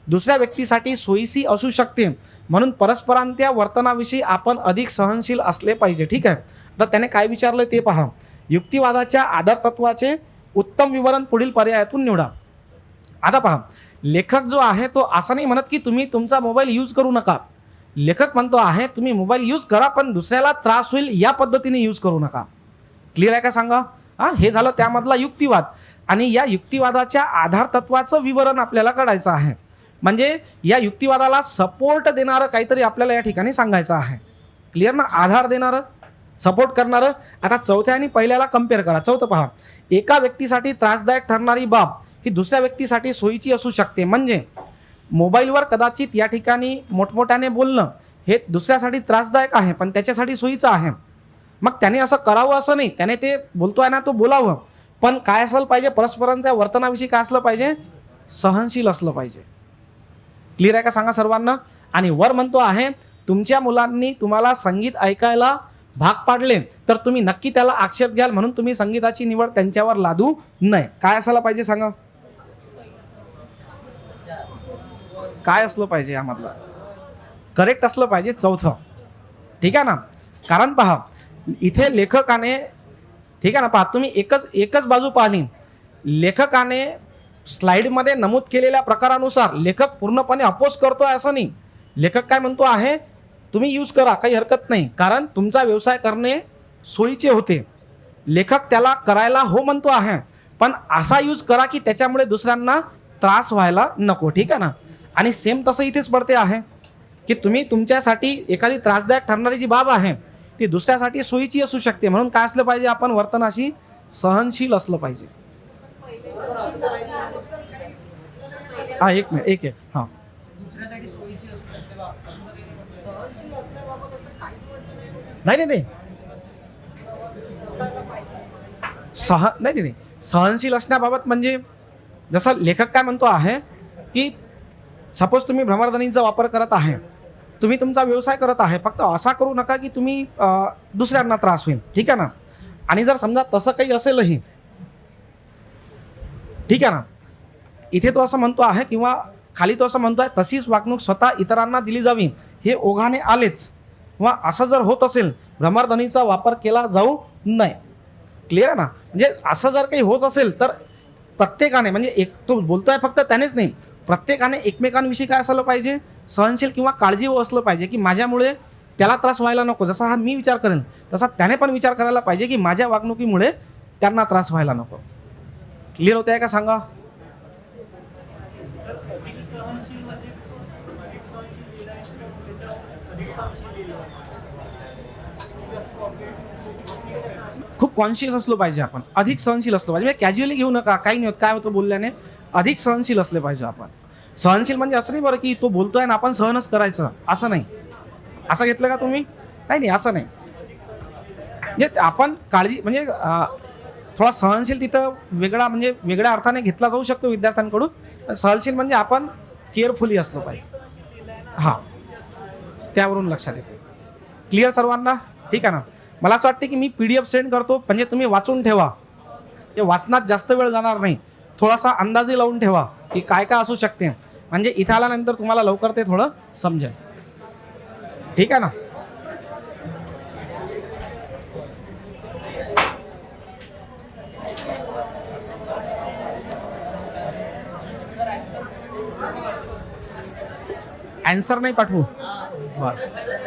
दुसऱ्या व्यक्तीसाठी सोयीची असू शकते, म्हणून परस्परांच्या वर्तनाविषयी आपण अधिक सहनशील असले पाहिजे. ठीक आहे. तर त्याने काय विचारलं ते पहा. युक्तिवादाच्या आधार तत्वाचे उत्तम विवरण पुढील पर्यायातून निवडा. आता पहा, लेखक जो आहे तो असं नाही म्हणत की तुम्ही तुमचा मोबाईल यूज करू नका. लेखक म्हणतो आहे तुम्ही मोबाईल यूज करा, पण दुसऱ्याला त्रास होईल या पद्धतीने यूज करू नका. क्लिअर आहे का सांगा. हे झालं त्यामधला युक्तिवाद, आणि या युक्तिवादाच्या आधार तत्वाचं विवरण आपल्याला काढायचं आहे. म्हणजे या युक्तिवादाला सपोर्ट देणारं काहीतरी आपल्याला या ठिकाणी सांगायचं आहे. क्लिअर ना. आधार देणारं, सपोर्ट करणारं. आता चौथ्या आणि पहिल्याला कम्पेअर करा. चौथं पहा, एका व्यक्तीसाठी त्रासदायक ठरणारी बाब ही दुसऱ्या व्यक्तीसाठी सोयीची असू शकते. म्हणजे मोबाईलवर कदाचित या ठिकाणी मोठमोठ्याने बोलणं हे दुसऱ्यासाठी त्रासदायक आहे, पण त्याच्यासाठी सोयीचं आहे. मग त्याने असं करावं असं नाही, त्याने ते बोलतोय ना तो बोलावं, पण काय असलं पाहिजे, परस्परांच्या वर्तनाविषयी काय असलं पाहिजे, सहनशील असलं पाहिजे. क्लिअर आहे का सांगा सर्वांना. आणि वर म्हणतो आहे तुमच्या मुलांनी तुम्हाला संगीत ऐकायला भाग पाडले तर तुम्ही नक्की त्याला आक्षेप घ्याल, म्हणून तुम्ही संगीताची निवड त्यांच्यावर लादू नये. काय असायला पाहिजे सांगा, काय असलं पाहिजे यामधलं, करेक्ट असलं पाहिजे चौथं. ठीक आहे ना. कारण पहा इथे लेखकाने, ठीक आहे ना, पहा तुम्ही एकच बाजू पाहिली. लेखकाने स्लाइडमध्ये नमूद केलेल्या प्रकारानुसार लेखक पूर्णपणे अपोज करतोय असं नाही. लेखक काय म्हणतो आहे, तुम्ही यूज करा, काही हरकत नाही, कारण तुमचा व्यवसाय करणे सोयीचे होते. लेखक त्याला करायला हो म्हणतो आहे, पण असा यूज करा की त्याच्यामुळे दुसऱ्यांना त्रास व्हायला नको. ठीक आहे ना. आणि सेम तसं इथेच पडते आहे की तुम्ही तुमच्यासाठी एखादी त्रासदायक ठरणारी जी बाब आहे ती दुसऱ्यासाठी सोयीची असू शकते, म्हणून काय असलं पाहिजे, आपण वर्तनाशी सहनशील असलं पाहिजे. हा एक मिनिट, एक हा, नाही नाही नाही, सहनशील असण्याबाबत म्हणजे जसं लेखक काय म्हणतो आहे की सपोज तुम्ही भ्रमरध्वनींचा वापर करत आहे तुम्ही तुमचा व्यवसाय करत आहे, फक्त असा करू नका की तुम्ही दुसऱ्यांना त्रास होईल, ठीक आहे ना. आणि जर समजा तसं काही असेलही, ठीक आहे ना, इथे तो असं म्हणतो आहे किंवा खाली तो असं म्हणतो आहे, तशीच वागणूक स्वतः इतरांना दिली जावी हे ओघाने आलेच, किंवा असं जर होत असेल भ्रमरध्वनीचा वापर केला जाऊ नये. क्लिअर आहे ना. म्हणजे असं जर काही होत असेल तर प्रत्येकाने, म्हणजे एक तो बोलतोय फक्त त्यानेच नाही, प्रत्येकाने एकमेकांविषयी काय असलं पाहिजे, सहनशील किंवा काळजीव असलं पाहिजे की माझ्यामुळे त्याला त्रास व्हायला नको. जसा हा मी विचार करेन तसा त्याने पण विचार करायला पाहिजे की माझ्या वागणुकीमुळे त्यांना त्रास व्हायला नको. क्लिअर होत आहे का सांगा. खूप कॉन्शियस असलो पाहिजे आपण, अधिक सहनशील असलो पाहिजे. म्हणजे कॅज्युअली घेऊ नका, काही नाही होत, काय होतं बोलल्याने, अधिक सहनशील असले पाहिजे आपण. सहनशील म्हणजे असं नाही बरं की तो बोलतोय ना आपण सहनच करायचं, असं नाही. असं घेतलं का तुम्ही, नाही नाही असं नाही. म्हणजे आपण काळजी, म्हणजे थोडा सहनशील तिथं वेगळा, म्हणजे वेगळ्या अर्थाने घेतला जाऊ शकतो विद्यार्थ्यांकडून. सहनशील म्हणजे आपण केअरफुली असलो पाहिजे, हां, त्यावरून लक्षात येते. क्लिअर सर्वांना, ठीक आहे ना. मला असं वाटतं की मी PDF सेंड करतो, म्हणजे तुम्ही वाचून ठेवा. ते वाचनात जास्त वेळ जाणार नाही, थोडासा अंदाजे लावून ठेवा की काय काय असू शकते, म्हणजे इथं आल्यानंतर तुम्हाला लवकर ते थोडं समजेल, ठीक आहे ना. आन्सर नाही पाठवू, बरं.